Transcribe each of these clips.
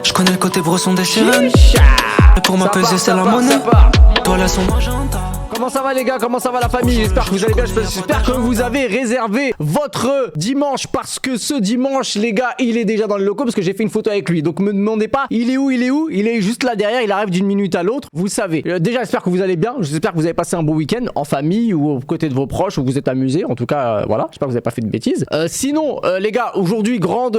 Je connais le côté bresson des sirènes. Pour m'apaiser c'est la monnaie. Toi là son magenta. Comment ça va les gars? Comment ça va la famille? J'espère que vous allez bien, j'espère que vous avez réservé votre dimanche parce que ce dimanche les gars il est déjà dans le loco parce que j'ai fait une photo avec lui. Donc me demandez pas il est où, il est juste là derrière, il arrive d'une minute à l'autre, vous savez. Déjà j'espère que vous allez bien, j'espère que vous avez passé un beau week-end en famille ou aux côtés de vos proches ou que vous êtes amusés. En tout cas voilà, j'espère que vous n'avez pas fait de bêtises. Sinon les gars, aujourd'hui grande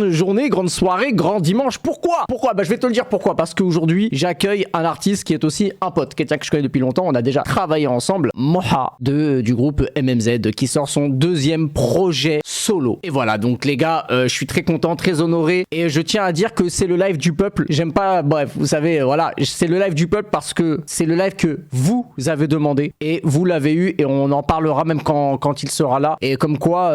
journée, grande soirée, grand dimanche. Pourquoi? Bah je vais te le dire pourquoi. Parce qu'aujourd'hui j'accueille un artiste qui est aussi un pote, quelqu'un que je connais depuis longtemps, on a déjà travaillé ensemble, Moha du groupe MMZ qui sort son deuxième projet solo. Et voilà, donc les gars, je suis très content, très honoré et je tiens à dire que c'est le live du peuple. J'aime pas, bref, vous savez, voilà, c'est le live du peuple parce que c'est le live que vous avez demandé et vous l'avez eu et on en parlera même quand il sera là. Et comme quoi,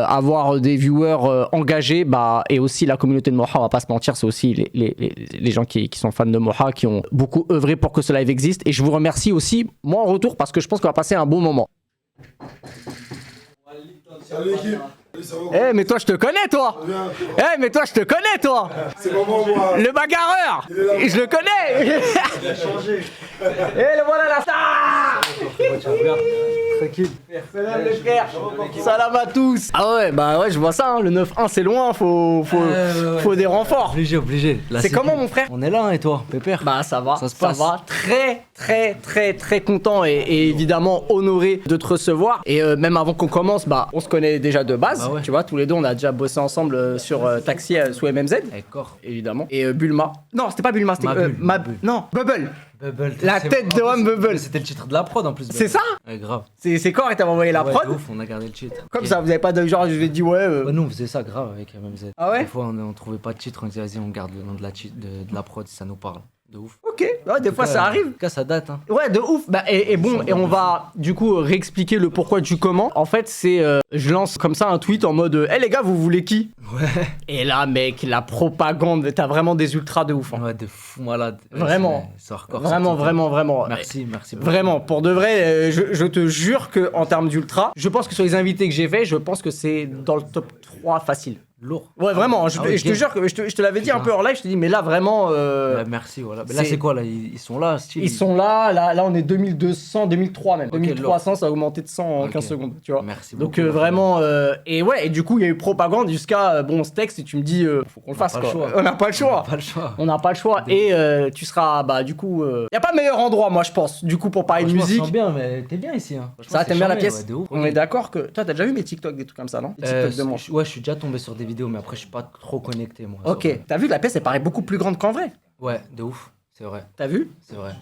avoir des viewers engagés, bah, et aussi la communauté de Moha, on va pas se mentir, c'est aussi les gens qui sont fans de Moha, qui ont beaucoup œuvré pour que ce live existe. Et je vous remercie aussi, moi en retour, parce que je pense qu'on va passer un bon moment. Salut l'équipe. Eh mais toi je te connais toi. Eh mais toi je te connais toi. C'est vraiment moi. Le bagarreur. Je le connais. Il a changé. Et le voilà la star. Tranquille. Salam les frères. Salam à tous. Ah ouais bah ouais je vois ça hein. Le 9-1 c'est loin, faut des renforts. Obligé. Là, C'est comment mon frère? On est là hein, et toi, Pépère? Bah ça va, Ça se passe. va. Très content et évidemment honoré de te recevoir. Et même avant qu'on commence, bah on se connaît déjà de base. Bah ouais. Tu vois, tous les deux on a déjà bossé ensemble sur Taxi sous MMZ. D'accord. Évidemment. Et Bulma. Non, c'était pas Bulma, c'était Bubble. non, Bubble. Bubble. La C'est- tête de en plus, Homme Bubble. C'était le titre de la prod en plus. C'est Bubble. ça? Ouais, grave. C'est quand et t'avais envoyé la Ouais, prod? de ouf, on a gardé le titre. Comme Ok. ça, vous avez pas de genre, je lui ai dit ouais. Ouais, nous on faisait ça grave avec MMZ. Ah ouais? Des fois on trouvait pas de titre, on disait vas-y on garde le nom de la prod si ça nous parle. De ouf. Ok, ouais, des fois ça arrive. En tout cas ça date hein. Ouais, de ouf. Bah, et bon, et on va du coup réexpliquer le pourquoi du comment. En fait, c'est je lance comme ça un tweet en mode les gars, vous voulez qui? Ouais. Et là, mec, la propagande, t'as vraiment des ultras de ouf. Hein. Ouais, de fou malade. Vraiment. C'est hardcore. Vraiment. Merci beaucoup. Vraiment, pour de vrai, je te jure que en termes d'ultra, je pense que sur les invités que j'ai fait, je pense que c'est dans le top 3 facile. Lourd. Ouais, vraiment, je te jure que je te l'avais dit un peu hors live, je te dis, mais là, vraiment. Ouais, merci, voilà. Mais là, c'est quoi là? Ils sont là, style. Ils sont là, on est 2200, 2003 même. Ok, 2300, ça a augmenté de 100 en 15 secondes, tu vois. Merci Donc beaucoup. vraiment, et ouais, et du coup, il y a eu propagande jusqu'à bon, ce texte, et tu me dis, faut qu'on le fasse, pas le quoi. choix. On n'a pas le choix. Pas le choix. On n'a pas le choix. Et tu seras, bah, du coup, y a pas meilleur endroit, moi, je pense, du coup, pour parler de Franchement, musique. je sens bien, mais t'es bien ici. Hein. Ça, Franchement, t'aimes bien la c'est pièce? charmé, ouais, de ouf. On est d'accord que. Toi, t'as déjà vu mes TikTok, des trucs comme ça, non? Les TikTok de moi. Ouais, je suis déjà tombé sur des vidéos, mais après, je suis pas trop connecté, moi. Ok, t'as vu que la pièce, elle paraît beaucoup plus grande qu'en vrai. Ouais, de ouf. C'est vrai. T'as vu? C'est vrai.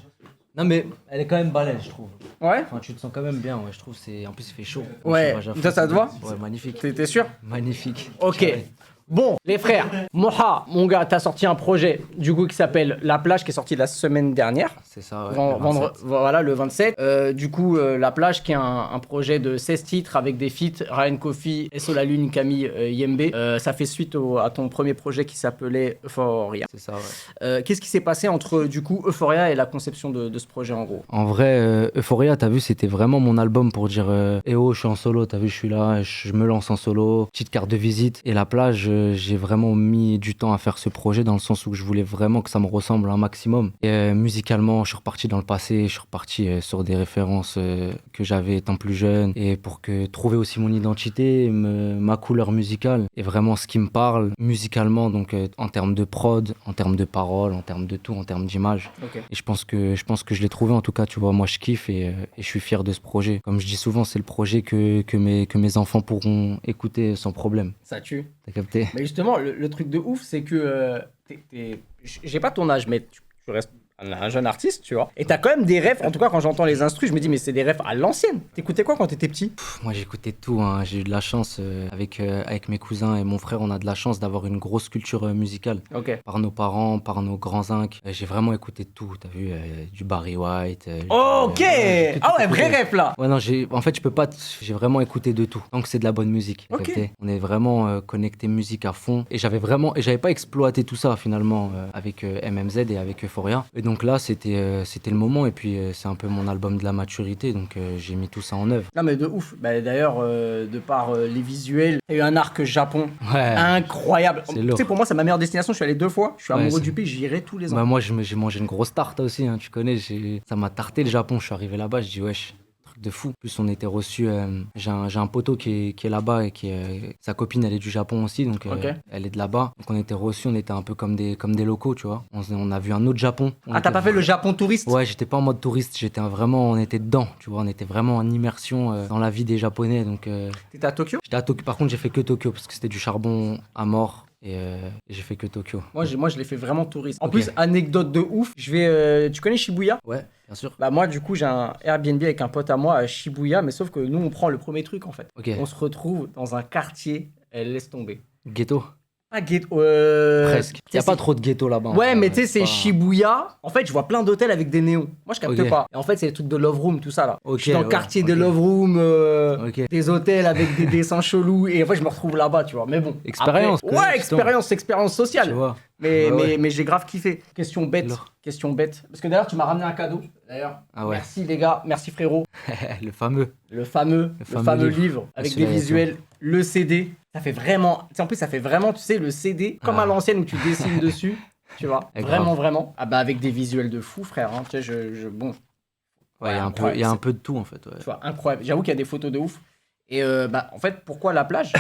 Non, mais elle est quand même balèze, je trouve. Ouais. Enfin, tu te sens quand même bien, ouais. Je trouve c'est. En plus, il fait chaud. Ouais. Chauffage à fond. Ça te va? Ouais, magnifique. T'es sûr? Magnifique. Ok. Carré. Bon, les frères, Moha, mon gars, t'as sorti un projet du coup qui s'appelle La Plage, qui est sorti la semaine dernière. C'est ça, ouais. le 27. Voilà, le 27. Du coup, La Plage, qui est un projet de 16 titres avec des feats Ryan Coffey, Esso la Lune, Camille Yembe. Ça fait suite à ton premier projet qui s'appelait Euphoria. C'est ça, ouais. Qu'est-ce qui s'est passé entre du coup Euphoria et la conception de ce projet en gros? En vrai, Euphoria, t'as vu, c'était vraiment mon album pour dire eh oh, je suis en solo, t'as vu, je suis là, je me lance en solo, petite carte de visite. Et La Plage, j'ai vraiment mis du temps à faire ce projet dans le sens où je voulais vraiment que ça me ressemble un maximum. Et musicalement, je suis reparti dans le passé, je suis reparti sur des références que j'avais étant plus jeune et pour que trouver aussi mon identité, ma couleur musicale et vraiment ce qui me parle musicalement, donc en termes de prod, en termes de paroles, en termes de tout, en termes d'image. Ok. Et je pense que je l'ai trouvé en tout cas, tu vois, moi je kiffe et je suis fier de ce projet. Comme je dis souvent, c'est le projet que mes enfants pourront écouter sans problème. Ça tue. T'as capté? Mais justement, le truc de ouf, c'est que j'ai pas ton âge, mais tu restes un jeune artiste, tu vois. Et t'as quand même des refs, en tout cas quand j'entends les instrus, je me dis mais c'est des refs à l'ancienne. T'écoutais quoi quand t'étais petit? Moi j'écoutais tout, hein. J'ai eu de la chance avec mes cousins et mon frère, on a de la chance d'avoir une grosse culture musicale. Ok. Par nos parents, par nos grands zincs. J'ai vraiment écouté tout, t'as vu, du Barry White. Ok. Tout Ah ouais, écouté. vrai ref là. Ouais, non, en fait, je peux pas. J'ai vraiment écouté de tout. Donc, c'est de la bonne musique. Ok. capté. On est vraiment connecté musique à fond. Et j'avais pas exploité tout ça finalement avec MMZ et avec Euphoria. Et donc, donc là, c'était le moment. Et puis, c'est un peu mon album de la maturité. Donc, j'ai mis tout ça en œuvre. Non mais de ouf. Bah, d'ailleurs, de par les visuels, il y a eu un arc Japon Ouais. incroyable. C'est Tu lourd. sais, pour moi, c'est ma meilleure destination. Je suis allé 2 fois. Je suis Ouais, amoureux c'est- du pays. J'irai tous les ans. Bah, moi, j'ai mangé une grosse tarte aussi. Hein, tu connais, ça m'a tarté le Japon. Je suis arrivé là-bas, je dis, wesh. De fou. En plus, on était reçus. J'ai un poteau qui est là-bas et sa copine, elle est du Japon aussi, donc Ok. elle est de là-bas. Donc on était reçus, on était un peu comme des locaux, tu vois. On a vu un autre Japon. On Ah, t'as était- pas fait le Japon touriste? Ouais, j'étais pas en mode touriste, on était dedans, tu vois. On était vraiment en immersion dans la vie des Japonais. Donc T'étais à Tokyo? j'étais à Tokyo. Par contre, j'ai fait que Tokyo parce que c'était du charbon à mort et j'ai fait que Tokyo. Moi, je l'ai fait vraiment touriste. En Ok. plus, anecdote de ouf. Tu connais Shibuya? Ouais, bien sûr. Bah moi, du coup, j'ai un Airbnb avec un pote à moi à Shibuya, mais sauf que nous, on prend le premier truc en fait. Ok. On se retrouve dans un quartier, elle laisse tomber. Ghetto. Pas ghetto. Presque. Il y a pas trop de ghetto là-bas. Ouais, mais tu sais, c'est pas- Shibuya. En fait, je vois plein d'hôtels avec des néons. Moi, je capte Ok. pas. Et en fait, c'est les trucs de Love Room, tout ça là. Ok, je suis dans le ouais, quartier de ok. Love Room, Ok. des hôtels avec des dessins chelous. Et en fait, je me retrouve là-bas, tu vois. Mais bon. Expérience, Après- quoi, ouais, justement. expérience Tu sociale. vois. Mais, Ouais, ouais. mais j'ai grave kiffé. Question bête. Alors. Question bête. Parce que d'ailleurs, tu m'as ramené un cadeau. D'ailleurs. Ah ouais. Merci les gars. Merci frérot. Le fameux. Le fameux livre avec des Celui-là, visuels, le CD. Ça fait vraiment. Tu sais, en plus, ça fait vraiment, tu sais, le CD comme à l'ancienne où tu dessines dessus. Tu vois, Eh, vraiment, grave. vraiment. Ah bah, avec des visuels de fou, frère. Hein. Tu sais, bon, Ouais, il y a un peu, incroyable, il y a un c'est- peu de tout en fait. Ouais. tu vois, incroyable. J'avoue qu'il y a des photos de ouf. Et bah, en fait, pourquoi la plage?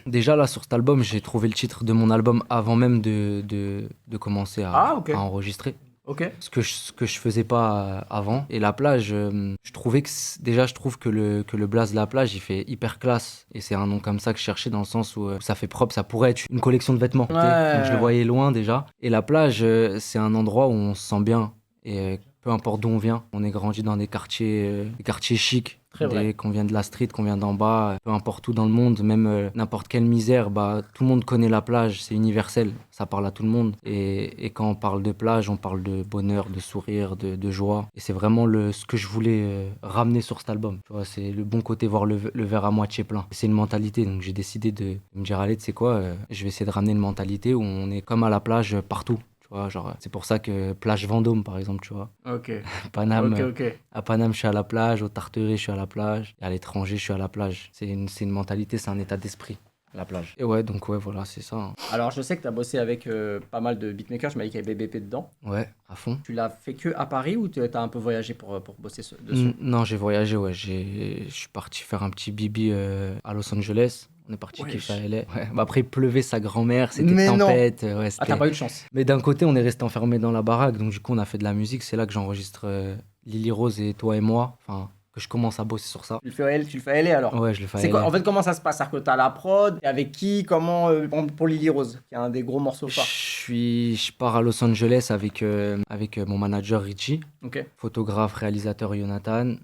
Déjà là sur cet album, j'ai trouvé le titre de mon album avant même de commencer Ah, ok. à enregistrer. Ok. Ce que je faisais pas avant. Et la plage, je trouvais déjà je trouve que le blaze de la plage il fait hyper classe. Et c'est un nom comme ça que je cherchais dans le sens où ça fait propre, ça pourrait être une collection de vêtements. Tu sais. Ouais. Donc je le voyais loin déjà. Et la plage, c'est un endroit où on se sent bien. Et peu importe d'où on vient, on est grandi dans des quartiers chics. Très vrai. Qu'on vient de la street, qu'on vient d'en bas, peu importe où dans le monde, même n'importe quelle misère, bah, tout le monde connaît la plage, c'est universel, ça parle à tout le monde. Et quand on parle de plage, on parle de bonheur, de sourire, de joie. Et c'est vraiment ce que je voulais ramener sur cet album. Tu vois, c'est le bon côté, voir le verre à moitié plein. C'est une mentalité, donc j'ai décidé de me dire, allez, tu sais quoi, je vais essayer de ramener une mentalité où on est comme à la plage partout. Tu vois, genre, c'est pour ça que plage Vendôme, par exemple, tu vois. Ok. Paname, Ok. à Paname, je suis à la plage. Au Tarteret, je suis à la plage. Et à l'étranger, je suis à la plage. C'est une mentalité, c'est un état d'esprit, la plage. Et ouais, donc ouais, voilà, c'est ça. Hein. Alors, je sais que tu as bossé avec pas mal de beatmakers. Je m'as dit qu'il y avait BBP dedans. Ouais, à fond. Tu l'as fait que à Paris ou tu as un peu voyagé pour bosser dessus? Non, j'ai voyagé, ouais. Je suis parti faire un petit bibi à Los Angeles. On est parti Wesh. kiffer à LA. Ouais. Bah après, il pleuvait sa grand-mère, c'était Mais non. tempête. Ouais, Ah, c'était- t'as pas eu de chance. Mais d'un côté, on est resté enfermé dans la baraque. Donc du coup, on a fait de la musique. C'est là que j'enregistre Lily Rose et Toi et moi. Enfin, que je commence à bosser sur ça. Tu le fais à LA alors? Ouais, je le fais à C'est quoi, LA. en fait, comment ça se passe? C'est-à-dire que t'as la prod, et avec qui, comment, pour Lily Rose, qui est un des gros morceaux phares. Je pars à Los Angeles avec mon manager Richie, Ok. photographe, réalisateur Jonathan,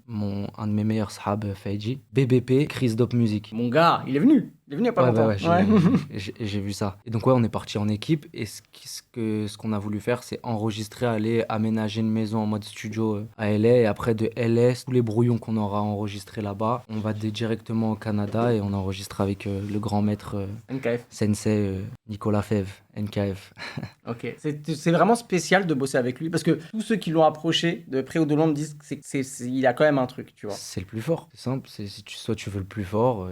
un de mes meilleurs sahab Feiji, BBP, Chris Dope Music. Mon gars, il est venu il y a pas Ouais, longtemps. bah ouais, Ouais. j'ai vu ça. Et donc ouais, on est parti en équipe et ce qu'on a voulu faire, c'est enregistrer, aller aménager une maison en mode studio à LA. Et après de LA, tous les brouillons qu'on aura enregistrés là-bas, on va directement au Canada et on enregistre avec le grand maître NKF. sensei Nicolas Fèvre, NKF. Ok. C'est vraiment spécial de bosser avec lui, parce que tous ceux qui l'ont approché, de près ou de loin, me disent qu'il a quand même un truc, tu vois. C'est le plus fort, c'est simple. Soit tu veux le plus fort,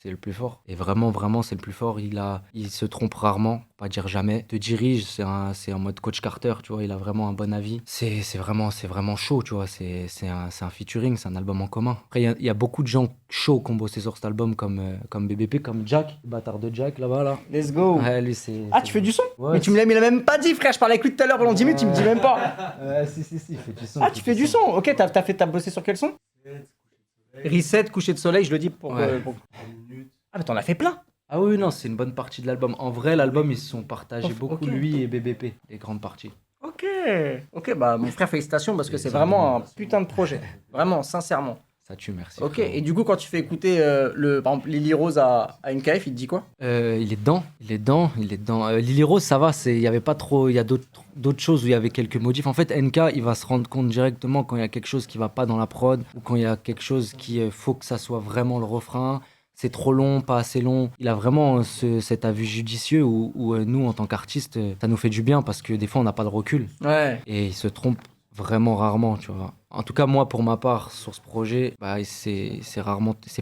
c'est le plus fort. Et vraiment, vraiment, c'est le plus fort. Il se trompe rarement, pas dire jamais. Te dirige, c'est en mode coach Carter, tu vois. Il a vraiment un bon avis. C'est vraiment chaud, tu vois. C'est un featuring, c'est un album en commun. Après, il y a beaucoup de gens chauds qui ont bossé sur cet album, comme BBP, comme Jack, le bâtard de Jack là-bas, là. Let's go. Ouais, lui, c'est. Ah, tu fais du son? Ouais, Mais tu me l'as même pas dit, frère. Je parlais avec lui tout à l'heure pendant 10 minutes, tu me dis même pas. Si, il fait du son. Ah, tu fais du son? Ok, t'as bossé sur quel son? Reset, coucher de soleil, je le dis pour. Ouais. Ah, mais t'en as fait plein. Ah oui, non, c'est une bonne partie de l'album. En vrai, l'album, ils se sont partagés Ok. beaucoup, lui et BBP, les grandes parties. Ok, bah mon frère, félicitations parce que c'est vraiment un putain de projet. Vraiment, sincèrement. Ça tue, merci. Ok, frérot. et du coup, quand tu fais écouter par exemple, Lily Rose à NKF, il te dit quoi? Il est dedans. Lily Rose, ça va, il y avait pas trop, il y a d'autres choses où il y avait quelques modifs. En fait, NK, il va se rendre compte directement quand il y a quelque chose qui va pas dans la prod ou quand il y a quelque chose qui faut que ça soit vraiment le refrain. c'est trop long, pas assez long. Il a vraiment cet avis judicieux où nous, en tant qu'artistes, ça nous fait du bien parce que des fois, on n'a pas de recul. Ouais. Et il se trompe vraiment rarement, tu vois. En tout cas, moi, pour ma part, sur ce projet, bah, il s'est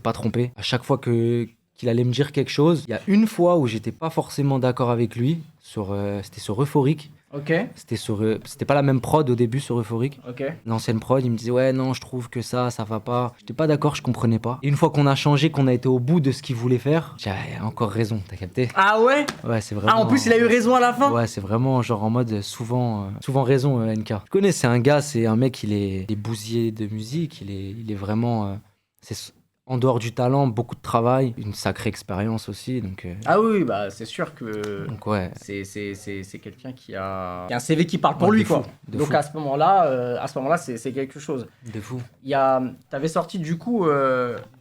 pas trompé. À chaque fois qu'il allait me dire quelque chose, il y a une fois où j'étais pas forcément d'accord avec lui, c'était sur Euphorique. Ok. C'était pas la même prod au début sur Euphorique. Ok. L'ancienne prod, il me disait ouais non, je trouve que ça va pas. J'étais pas d'accord, je comprenais pas. Et une fois qu'on a changé, qu'on a été au bout de ce qu'il voulait faire, j'ai encore raison, t'as capté? Ah ouais? Ouais, c'est vraiment. Ah, en plus, il a eu raison à la fin? Ouais, c'est vraiment genre en mode souvent raison, NK. Tu connais, c'est un mec, il est bousillé de musique, il est vraiment. En dehors du talent, beaucoup de travail, une sacrée expérience aussi. Donc, Ah oui, bah c'est sûr que donc ouais. c'est quelqu'un qui a un CV qui parle pour Ouais, lui, de quoi. fou, de Donc fou. à ce moment-là, c'est quelque chose. De fou. T'avais sorti du coup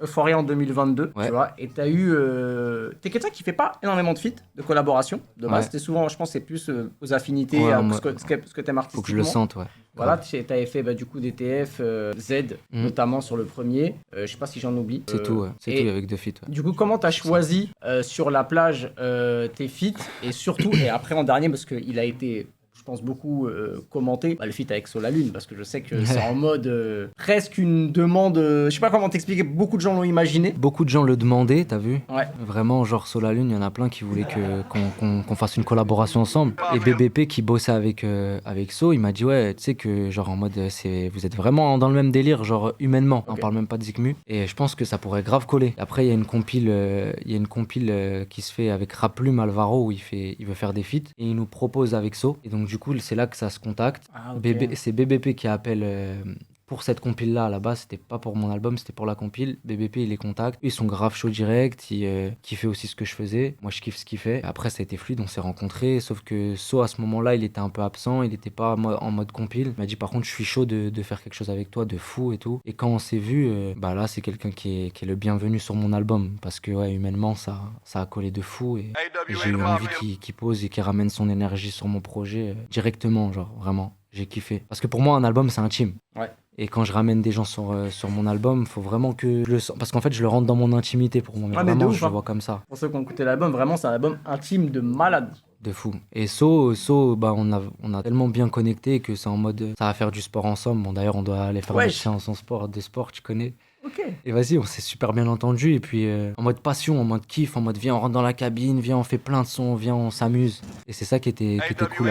Euphoria en 2022, Ouais. tu vois, et t'es quelqu'un qui fait pas énormément de feats, de collaboration. De base, Ouais. c'était souvent, je pense, c'est plus aux affinités, Ouais, à moi- ce que t'aimes artistiquement. Faut que je le sente, ouais. Voilà, Grave. t'avais fait du coup des TF, Z, Mhm. notamment sur le premier. Je sais pas si j'en oublie. C'est tout, ouais. C'est et- tout avec deux feats. Ouais. Du coup, comment t'as choisi sur la plage tes feats et surtout, et après en dernier, parce qu'il a été, je pense, beaucoup commenté, le feat avec Sola Lune, parce que je sais que c'est en mode presque une demande, je sais pas comment t'expliquer, beaucoup de gens l'ont imaginé. Beaucoup de gens le demandaient, t'as vu? Ouais. Vraiment, genre Sola Lune, il y en a plein qui voulaient qu'on fasse une collaboration ensemble. Et BBP qui bossait avec So, il m'a dit ouais, tu sais que genre en mode vous êtes vraiment dans le même délire, genre humainement. On Ok. parle même pas de Zikmu. Et je pense que ça pourrait grave coller. Après, il y a une compile qui se fait avec Raplume Alvaro où il veut faire des feats et il nous propose avec So. Et donc du coup, c'est là que ça se contacte. Ah, ok. C'est BBP qui appelle pour cette compile là. À la base, c'était pas pour mon album, c'était pour la compile. BBP, il les contacte. Ils sont grave chauds direct. Il fait aussi ce que je faisais. Moi, je kiffe ce qu'il fait. Après, ça a été fluide, on s'est rencontrés. Sauf que So, à ce moment-là, il était un peu absent. Il était pas en mode compile. Il m'a dit, par contre, je suis chaud de faire quelque chose avec toi, de fou et tout. Et quand on s'est vu, bah là, c'est quelqu'un qui est le bienvenu sur mon album. Parce que, ouais, humainement, ça a collé de fou. Et j'ai eu envie qu'il pose et qu'il ramène son énergie sur mon projet directement, genre, vraiment. J'ai kiffé. Parce que pour moi, un album, c'est intime. Ouais. Et quand je ramène des gens sur mon album, faut vraiment que je le sens. Parce qu'en fait, je le rentre dans mon intimité pour moi. Mais Ah, mais de vraiment, ouf, je hein. le vois comme ça. Pour ceux qui ont écouté l'album, vraiment, c'est un album intime de malade. De fou. Et So, bah, on a tellement bien connecté que c'est en mode, ça va faire du sport ensemble. Bon, d'ailleurs, on doit aller faire une Wesh. séance de sport, tu connais. Ok. Et vas-y, on s'est super bien entendu. Et puis, en mode passion, en mode kiff, en mode viens, on rentre dans la cabine, viens, on fait plein de sons, viens, on s'amuse. Et c'est ça qui était cool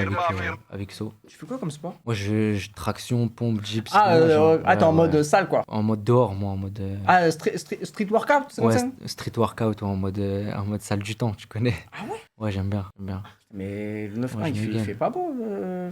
avec So. Tu fais quoi comme sport? Moi, je traction, pompe, gyps. Ah, moi, genre, t'es en ouais, mode ouais. salle, quoi. En mode dehors, moi, en mode. Ah, street workout, c'est comme Ouais, ça? street workout, ouais, en mode salle du temps, tu connais. Ah ouais? Ouais, j'aime bien. Mais le 9-1, Ouais, il je me fait gagne. pas beau,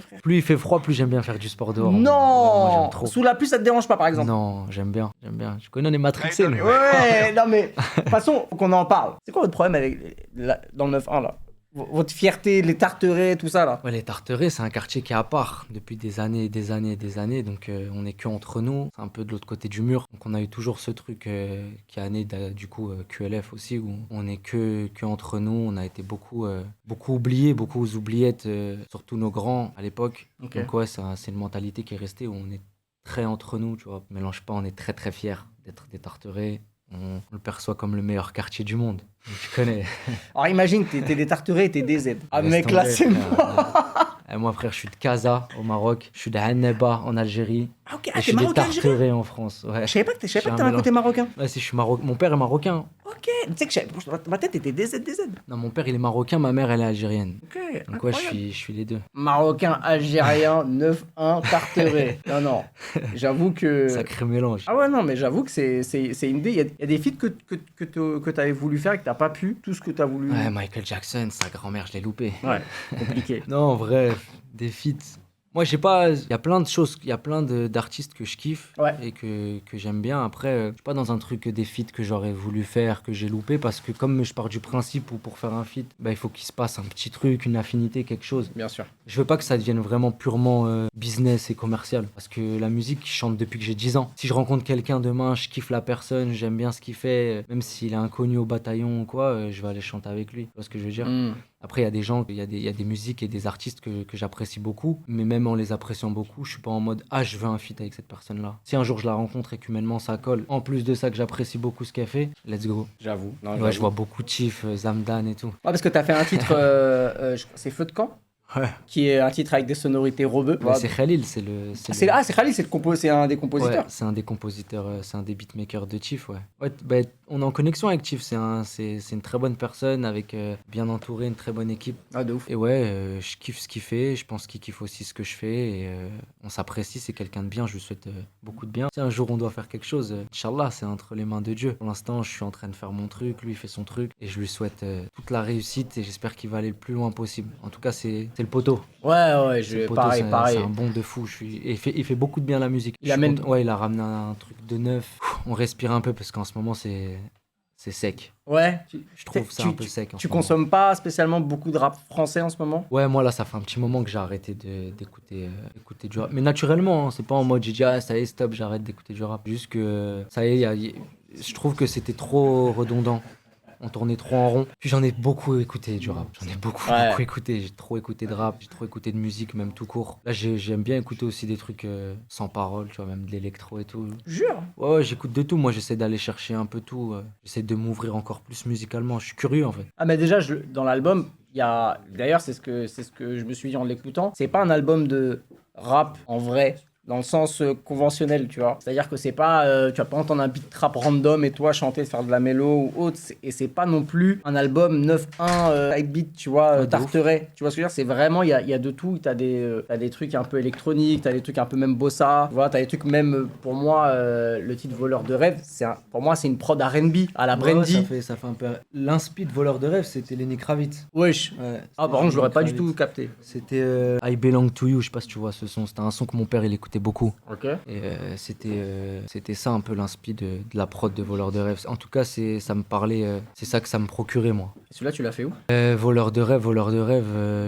frère. Plus il fait froid, plus j'aime bien faire du sport dehors. Ouais, moi, Non! j'aime trop. Sous la pluie, ça te dérange pas, par exemple? Non, j'aime bien. Je connais les matrixés, nous. Ouais, non mais, de toute façon, faut qu'on en parle. C'est quoi votre problème avec dans le 9-1, là? Votre fierté, les Tarterets, tout ça, là? Ouais, les Tarterets, c'est un quartier qui est à part depuis des années et des années et des années. Donc, on est que entre nous. C'est un peu de l'autre côté du mur. Donc, on a eu toujours ce truc qui a né, du coup, QLF aussi, où on est que entre nous. On a été beaucoup oubliés, beaucoup aux oubliettes, surtout nos grands à l'époque. Ok. Donc, ouais, c'est une mentalité qui est restée où on est très entre nous, tu vois. On mélange pas, on est très très fiers d'être des Tarterets. On le perçoit comme le meilleur quartier du monde. Donc, tu connais. Alors imagine, t'es des Tarterets et t'es des Z. Ah Laisse mec, tomber, là c'est frère. moi. Moi, frère, je suis de Casa au Maroc. Je suis de Anneba en Algérie. Ah ok, Et ah, je t'es suis des marocain algérien? Tarterets en France. Ouais. Je savais pas que J'ai t'avais un un côté marocain. Ouais, si je suis marocain. Mon père est marocain. Ok, tu sais que ma tête était DZ. Non, mon père il est marocain, ma mère elle est algérienne. Ok, Donc ouais, incroyable. je suis les deux. Marocain, algérien, 9-1, Tarteret. Non, j'avoue que... Sacré mélange. Ah ouais, non, mais j'avoue que c'est une idée. Il y a des feats que t'avais voulu faire et que t'as pas pu. Tout ce que t'as voulu... Ouais, Michael Jackson, sa grand-mère, je l'ai loupé. Ouais, compliqué. Non, en vrai, des feats. Moi, je sais pas, il y a plein de choses, il y a plein d'artistes que je kiffe Ouais. et que j'aime bien. Après, je suis pas dans un truc des feats que j'aurais voulu faire, que j'ai loupé, parce que comme je pars du principe où pour faire un feat, bah, il faut qu'il se passe un petit truc, une affinité, quelque chose. Bien sûr. Je veux pas que ça devienne vraiment purement business et commercial. Parce que la musique, je chante depuis que j'ai 10 ans. Si je rencontre quelqu'un demain, je kiffe la personne, j'aime bien ce qu'il fait, même s'il est inconnu au bataillon ou quoi, je vais aller chanter avec lui. Tu vois ce que je veux dire? Après, il y a des gens, il y a des musiques et des artistes que j'apprécie beaucoup, mais même en les appréciant beaucoup, je suis pas en mode ah, je veux un feat avec cette personne-là. Si un jour je la rencontre et qu'humainement ça colle, en plus de ça que j'apprécie beaucoup ce qu'elle fait, let's go. J'avoue. Non, Ouais, j'avoue. je vois beaucoup de Chief, Zamdan et tout. Ouais, parce que t'as fait un titre, c'est Feu de camp, Ouais. qui est un titre avec des sonorités rebeux. Ouais, c'est Khalil, c'est le. C'est Khalil, c'est un des compositeurs. Ouais, c'est un des compositeurs, c'est un des beatmakers de Chief, ouais. Ouais, bah, on est en connexion avec Chief, c'est une très bonne personne, avec bien entouré, une très bonne équipe. Ah, de ouf. Et ouais, je kiffe ce qu'il fait, je pense qu'il kiffe aussi ce que je fais, et on s'apprécie, c'est quelqu'un de bien, je lui souhaite beaucoup de bien. Si un jour on doit faire quelque chose, Inch'Allah, c'est entre les mains de Dieu. Pour l'instant, je suis en train de faire mon truc, lui il fait son truc, et je lui souhaite toute la réussite, et j'espère qu'il va aller le plus loin possible. En tout cas, c'est le poteau. Ouais, C'est le poteau, pareil. c'est un bon de fou. Et il fait beaucoup de bien à la musique. Il amène- Ouais, il a ramené un truc de neuf. On respire un peu parce qu'en ce moment, c'est sec. Ouais. Je trouve ça un peu sec. Tu consommes pas spécialement beaucoup de rap français en ce moment? Ouais, moi là, ça fait un petit moment que j'ai arrêté d'écouter du rap. Mais naturellement, hein, c'est pas en mode j'ai dit ah, ça y est, stop, j'arrête d'écouter du rap. Juste que ça y est, je trouve que c'était trop redondant. On tournait trop en rond. Puis j'en ai beaucoup écouté du rap. J'en ai beaucoup écouté. J'ai trop écouté de rap, j'ai trop écouté de musique, même tout court. Là, j'aime bien écouter aussi des trucs sans parole, tu vois, même de l'électro et tout. Jure. Ouais, j'écoute de tout. Moi, j'essaie d'aller chercher un peu tout. J'essaie de m'ouvrir encore plus musicalement. Je suis curieux, en fait. Ah, mais déjà, dans l'album, il y a. D'ailleurs, c'est ce que je me suis dit en l'écoutant. C'est pas un album de rap en vrai, dans le sens conventionnel, tu vois. C'est-à-dire que c'est pas. Tu vas pas entendre un beat rap random et toi chanter, faire de la mélo ou autre. Et c'est pas non plus un album 9-1 type beat, tu vois, de tarteret. Tu vois ce que je veux dire? C'est vraiment. Il y a de tout. T'as des trucs un peu électroniques, t'as des trucs un peu même bossa. Tu vois, t'as des trucs même. Pour moi, le titre Voleur de rêve, pour moi, c'est une prod R&B à la Brandy. Ouais, ça fait un peu. L'inspi de Voleur de rêve, c'était Lenny Kravitz. Wesh. Ouais, Ah, par contre, je l'aurais pas du tout capté. C'était I Belong to You, je sais pas si tu vois ce son. C'était un son que mon père il écoutait beaucoup. Ok. Et c'était ça un peu l'inspi de la prod de Voleur de rêve. En tout cas, ça me parlait, c'est ça que ça me procurait moi. Et celui-là, tu l'as fait où? Voleur de rêve,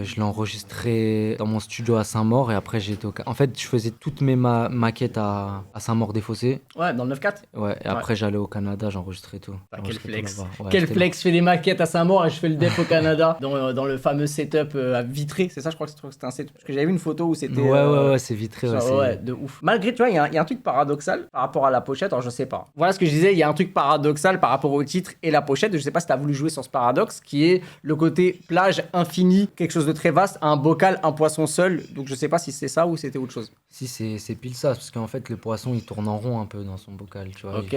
je l'ai enregistré dans mon studio à Saint-Maur et après j'ai été En fait, je faisais toutes mes maquettes à Saint-Maur-des-Fossés. Ouais, dans le 9-4. Ouais, et après j'allais au Canada, j'enregistrais tout. Ah, quel J'enregistrais tout flex. là-bas. Ouais, Quel j'étais flex, je fais des maquettes à Saint-Maur et je fais le def au Canada dans le fameux setup à Vitré. C'est ça, je crois que c'était un setup. Parce que j'avais vu une photo où c'était. Ouais, c'est vitré. Ouais, de ouf. Malgré, tu vois, il y a un truc paradoxal par rapport à la pochette. Alors, je sais pas. Voilà ce que je disais. Il y a un truc paradoxal par rapport au titre et la pochette. Je sais pas si t'as voulu jouer sur ce paradoxe qui est le côté plage infini, quelque chose de très vaste, un bocal, un poisson seul. Donc, je sais pas si c'est ça ou c'était autre chose. Si, c'est pile ça, parce qu'en fait, le poisson, il tourne en rond un peu dans son bocal, tu vois. Ok.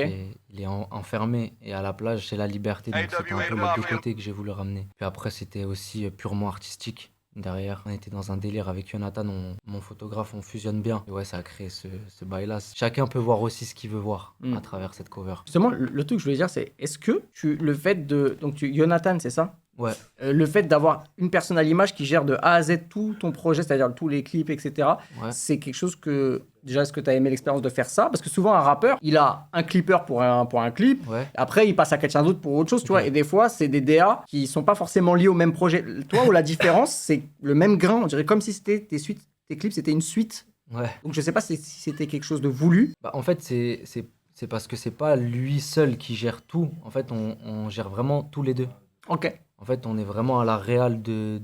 Il est enfermé, et à la plage, c'est la liberté, donc c'était un peu les deux côtés que j'ai voulu ramener. Puis après, c'était aussi purement artistique. Derrière, on était dans un délire avec Jonathan, mon photographe, on fusionne bien. Et ouais, ça a créé ce bail-là. Chacun peut voir aussi ce qu'il veut voir à travers cette cover. Justement, le truc que je voulais dire, c'est est-ce que le fait de. Donc, Jonathan, c'est ça? Ouais. Le fait d'avoir une personne à l'image qui gère de A à Z tout ton projet, c'est-à-dire tous les clips, etc., Ouais. c'est quelque chose que... Déjà, est-ce que tu as aimé l'expérience de faire ça? Parce que souvent, un rappeur, il a un clipper pour un clip, Ouais. après, il passe à quelqu'un d'autre pour autre chose, tu vois, Ok. et des fois, c'est des DA qui sont pas forcément liés au même projet. Toi, où la différence, c'est le même grain, on dirait comme si c'était tes clips, c'était une suite. Ouais. Donc, je sais pas si c'était quelque chose de voulu. Bah, en fait, c'est parce que c'est pas lui seul qui gère tout. En fait, on gère vraiment tous les deux. Ok. En fait, on est vraiment à la réal de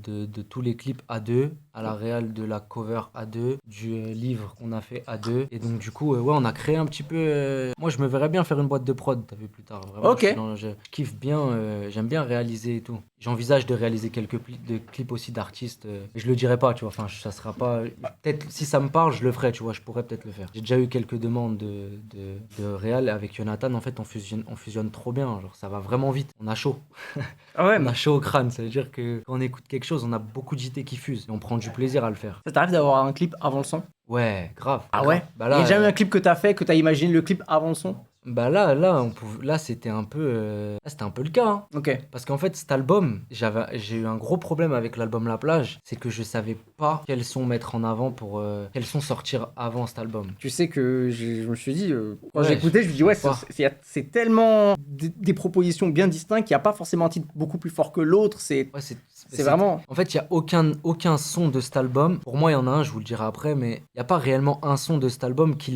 tous les clips à deux, à la réal de la cover à deux, du livre qu'on a fait à deux. Et donc, du coup, ouais, on a créé un petit peu. Moi, je me verrais bien faire une boîte de prod, t'as vu plus tard. Vraiment, Ok. je kiffe bien, j'aime bien réaliser et tout. J'envisage de réaliser quelques clips aussi d'artistes. Je le dirai pas, tu vois. Enfin, ça sera pas. Peut-être si ça me parle, je le ferai, tu vois. Je pourrais peut-être le faire. J'ai déjà eu quelques demandes de réal avec Jonathan. En fait, on fusionne trop bien. Genre, ça va vraiment vite. On a chaud. Ah ouais, On a chaud au crâne, ça veut dire que quand on écoute quelque chose, on a beaucoup d'idées qui fusent et on prend du plaisir à le faire. ça t'arrive d'avoir un clip avant le son? Ouais, grave. Ah grave. ouais? Bah Il là, y a jamais un clip que t'as fait, que t'as imaginé le clip avant le son? là, c'était un peu, c'était un peu le cas. Hein. Ok. Parce qu'en fait, cet album, j'ai eu un gros problème avec l'album La Plage, c'est que je savais pas quels sons mettre en avant pour quels sons sortir avant cet album. Tu sais que je me suis dit, quand Ouais, j'écoutais, je me dis, ouais, je sais pas. c'est tellement des propositions bien distinctes qu'il n'y a pas forcément un titre beaucoup plus fort que l'autre. C'est Ouais, c'est vraiment. En fait, il y a aucun son de cet album. Pour moi, il y en a un, je vous le dirai après, mais il y a pas réellement un son de cet album qui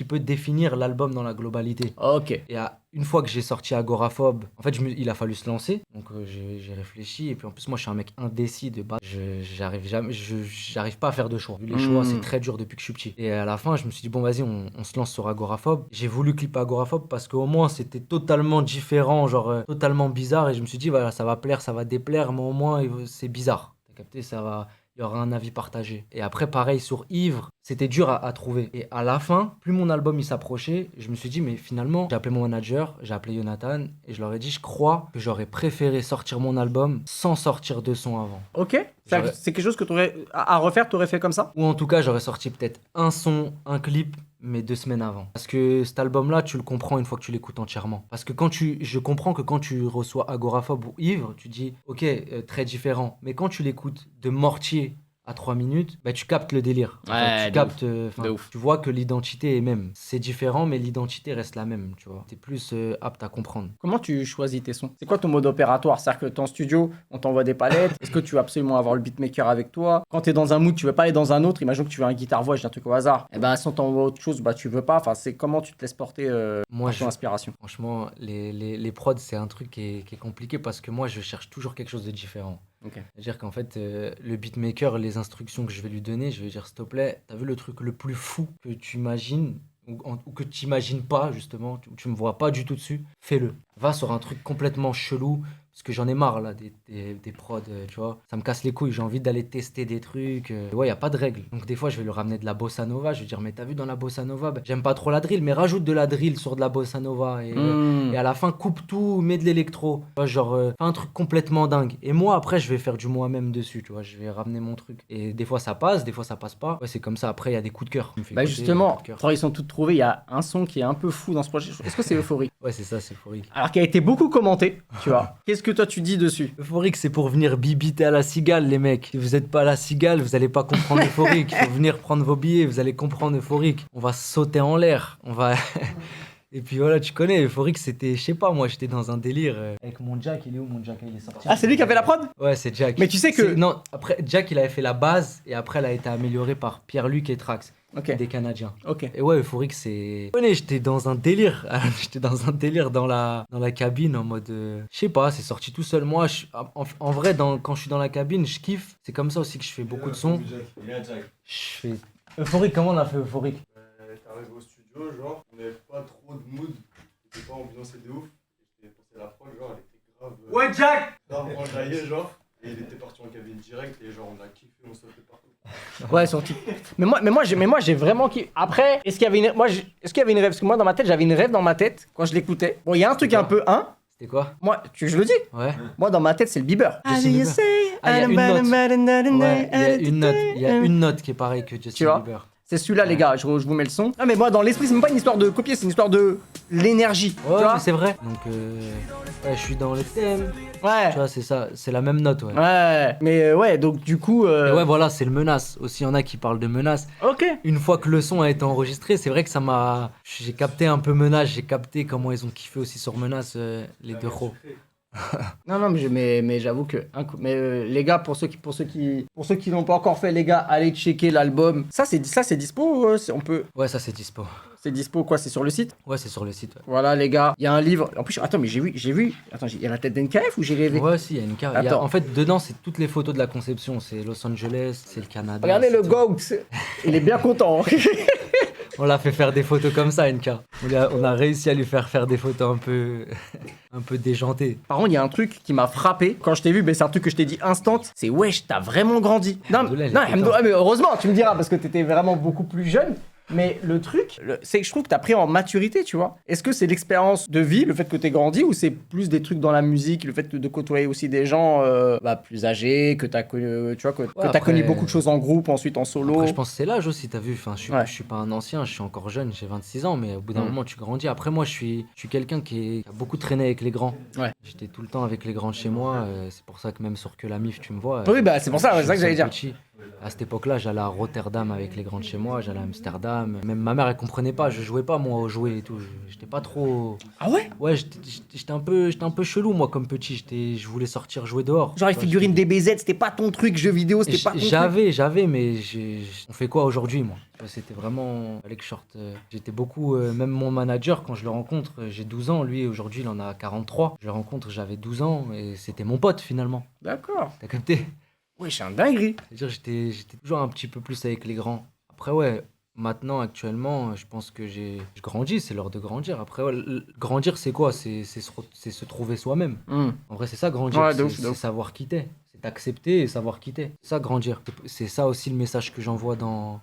peut définir l'album dans la globalité. Ok. Il y a une fois que j'ai sorti Agoraphobe, en fait, il a fallu se lancer. Donc, j'ai réfléchi. Et puis, en plus, moi, je suis un mec indécis de base. J'arrive pas à faire de choix. Les choix, c'est très dur depuis que je suis petit. Et à la fin, je me suis dit, bon, vas-y, on se lance sur Agoraphobe. J'ai voulu clipper Agoraphobe parce qu'au moins, c'était totalement différent, genre totalement bizarre. Et je me suis dit, voilà, ça va plaire, ça va déplaire, mais au moins, c'est bizarre. T'as capté, ça va. Il y aura un avis partagé. Et après, pareil, sur Ivre, c'était dur à trouver. Et à la fin, plus mon album il s'approchait, je me suis dit, mais finalement, j'ai appelé mon manager, j'ai appelé Jonathan, et je leur ai dit, je crois que j'aurais préféré sortir mon album sans sortir de son avant. Ok. C'est quelque chose que tu aurais à refaire, tu aurais fait comme ça? Ou en tout cas, j'aurais sorti peut-être un son, un clip, mais 2 semaines avant. Parce que cet album-là, tu le comprends une fois que tu l'écoutes entièrement. Parce que je comprends que quand tu reçois Agoraphobe ou Ivre, tu dis, ok, très différent. Mais quand tu l'écoutes de Mortier à 3 minutes, bah, tu captes le délire. Ouais, tu captes, de ouf. tu vois que l'identité est même. C'est différent, mais l'identité reste la même, tu vois. T'es plus apte à comprendre. Comment tu choisis tes sons? C'est quoi ton mode opératoire? C'est-à-dire que t'es en studio, on t'envoie des palettes. Est-ce que tu veux absolument avoir le beatmaker avec toi? Quand t'es dans un mood, tu veux pas aller dans un autre. Imagine que tu veux un guitare-voix, j'ai un truc au hasard. Et ben si on t'envoie autre chose, bah tu veux pas. Enfin, c'est comment tu te laisses porter Moi, par ton inspiration? Franchement, les prods, c'est un truc qui est compliqué parce que moi, je cherche toujours quelque chose de différent. Ok. C'est-à-dire qu'en fait, le beatmaker, les instructions que je vais lui donner, je vais lui dire, s'il te plaît, t'as vu le truc le plus fou que tu imagines ou que tu imagines pas, justement, où tu me vois pas du tout dessus, fais-le. Va sur un truc complètement chelou, parce que j'en ai marre, là, des prods, tu vois. Ça me casse les couilles, j'ai envie d'aller tester des trucs. Ouais, y a pas de règle. Donc des fois, je vais lui ramener de la bossa nova, je vais lui dire, mais t'as vu dans la bossa nova, bah, j'aime pas trop la drill, mais rajoute de la drill sur de la bossa nova. Et à la fin, coupe tout, mets de l'électro. Tu vois, genre, fais un truc complètement dingue. Et moi, après, je vais faire du moi-même dessus, tu vois. Je vais ramener mon truc. Et des fois, ça passe, des fois, ça passe pas. Ouais, c'est comme ça. Après, il y a des coups de cœur. Bah justement, quand ils sont tous trouvés, il y a un son qui est un peu fou dans ce projet. Est-ce que c'est Euphorique? Ouais, c'est ça, c'est euphorique. Alors qui a été beaucoup commenté, tu vois. Qu'est-ce que toi tu dis dessus? Euphorique, c'est pour venir bibiter à la cigale, les mecs. Si vous êtes pas à la cigale, vous allez pas comprendre euphorique. Il faut venir prendre vos billets, vous allez comprendre euphorique. On va sauter en l'air, on va... Et puis voilà, tu connais, euphorique, c'était, je sais pas, moi j'étais dans un délire avec mon Jack. Il est où mon Jack? Il est sorti. Ah, c'est lui qui a fait la prod? Ouais, c'est Jack. Mais tu sais que... Non, après, Jack, il avait fait la base et après, elle a été améliorée par Pierre-Luc et Trax. Ok. Des Canadiens. Ok. Et ouais, euphorique, c'est... J'étais dans un délire. J'étais dans un délire dans la cabine en mode... Je sais pas, c'est sorti tout seul. Moi, en vrai, quand je suis dans la cabine, je kiffe. C'est comme ça aussi que je fais beaucoup de sons. Il y a Jack. Je fais... Euphorique, comment on a fait euphorique? T'arrives au studio, genre, on n'avait pas trop de mood. T'étais pas ambiancé de ouf. J'ai pensé à la prod, genre, elle était grave. Ouais, Jack! Grave enjaillée, genre. Et il était parti en cabine direct et genre, on a kiffé, on sautait partout. Ouais, sorti. Mais moi j'ai vraiment kiffé. Après, est-ce qu'il y avait une rêve? Parce que moi dans ma tête, j'avais une rêve dans ma tête quand je l'écoutais. Bon, il y a un truc un peu C'était quoi? moi, je le dis. Ouais. Moi dans ma tête, c'est le Bieber. Justin Bieber. Ah, il y a une note qui est pareille que Tu Justin vois? Bieber. C'est celui-là, les gars, je vous mets le son. Ah, mais moi, dans l'esprit, c'est même pas une histoire de copier, c'est une histoire de l'énergie. Ouais, tu vois? c'est vrai. Donc, ouais, je suis dans le thème. Ouais. Tu vois, c'est ça, c'est la même note, ouais. Ouais. Mais ouais, donc du coup. Et ouais, voilà, c'est le menace. Aussi, il y en a qui parlent de menace. Ok. Une fois que le son a été enregistré, c'est vrai que ça m'a. J'ai capté un peu menace, j'ai capté comment ils ont kiffé aussi sur menace, les deux ros. Non, mais j'avoue que. Les gars, pour ceux qui l'ont pas encore fait, les gars, allez checker l'album. Ça, c'est dispo. On peut. Ouais, ça c'est dispo. C'est dispo quoi? C'est sur le site? Ouais, c'est sur le site. Ouais, Voilà, les gars. Il y a un livre. En plus, attends, mais j'ai vu. Attends, il y a la tête d'NKF ou j'ai rêvé? ouais si, il y a une carte. Attends. En fait, dedans, c'est toutes les photos de la conception. C'est Los Angeles, c'est le Canada. Regardez c'est le tout. GOAT. Il est bien content. On l'a fait faire des photos comme ça, NK. On a réussi à lui faire des photos un peu déjantées. Par contre, il y a un truc qui m'a frappé. Quand je t'ai vu, c'est un truc que je t'ai dit instant. C'est wesh, t'as vraiment grandi. Non, Alhamdoulilah, non, il est alhamdoulilah, mais heureusement, tu me diras, parce que t'étais vraiment beaucoup plus jeune. Mais le truc, c'est que je trouve que t'as pris en maturité, tu vois. Est-ce que c'est l'expérience de vie, le fait que t'aies grandi, ou c'est plus des trucs dans la musique, le fait de côtoyer aussi des gens plus âgés, que t'as connu, tu vois, que t'as après- connu beaucoup de choses en groupe, ensuite en solo. Après, je pense que c'est l'âge aussi, t'as vu. Enfin, Ouais. je suis pas un ancien, je suis encore jeune, j'ai 26 ans, mais au bout d'un moment, tu grandis. Après, moi, je suis quelqu'un qui a beaucoup traîné avec les grands. Ouais. J'étais tout le temps avec les grands de chez moi. C'est pour ça que même sur Que la Mif, tu me vois. Oui, bah c'est pour ça, je c'est ça que suis j'allais dire. petit. À cette époque-là, j'allais à Rotterdam avec les grands de chez moi, j'allais à Amsterdam. Même ma mère, elle comprenait pas. Je jouais pas, moi, aux jouets et tout. J'étais pas trop. Ah ouais? Ouais, j'étais un peu chelou, moi, comme petit. Je voulais sortir jouer dehors. Genre les Tu vois, figurines DBZ, c'était pas ton truc, jeux vidéo, c'était pas ton truc. J'avais, mais on fait quoi aujourd'hui, moi? Tu vois, c'était vraiment. Fallait que je sorte. J'étais beaucoup. Même mon manager, quand je le rencontre, j'ai 12 ans. Lui, aujourd'hui, il en a 43. Je le rencontre, j'avais 12 ans. Et c'était mon pote, finalement. D'accord. T'as capté? Oui, c'est un dinguerie. C'est-à-dire, j'étais toujours un petit peu plus avec les grands. Après, ouais, maintenant, actuellement, je pense que je grandis, c'est l'heure de grandir. Après, ouais, grandir, c'est quoi? C'est se trouver soi-même. En vrai, c'est ça, grandir. Ouais, de ouf, de C'est ouf. savoir quitter. C'est accepter et savoir quitter. C'est ça, grandir. C'est ça aussi le message que j'envoie dans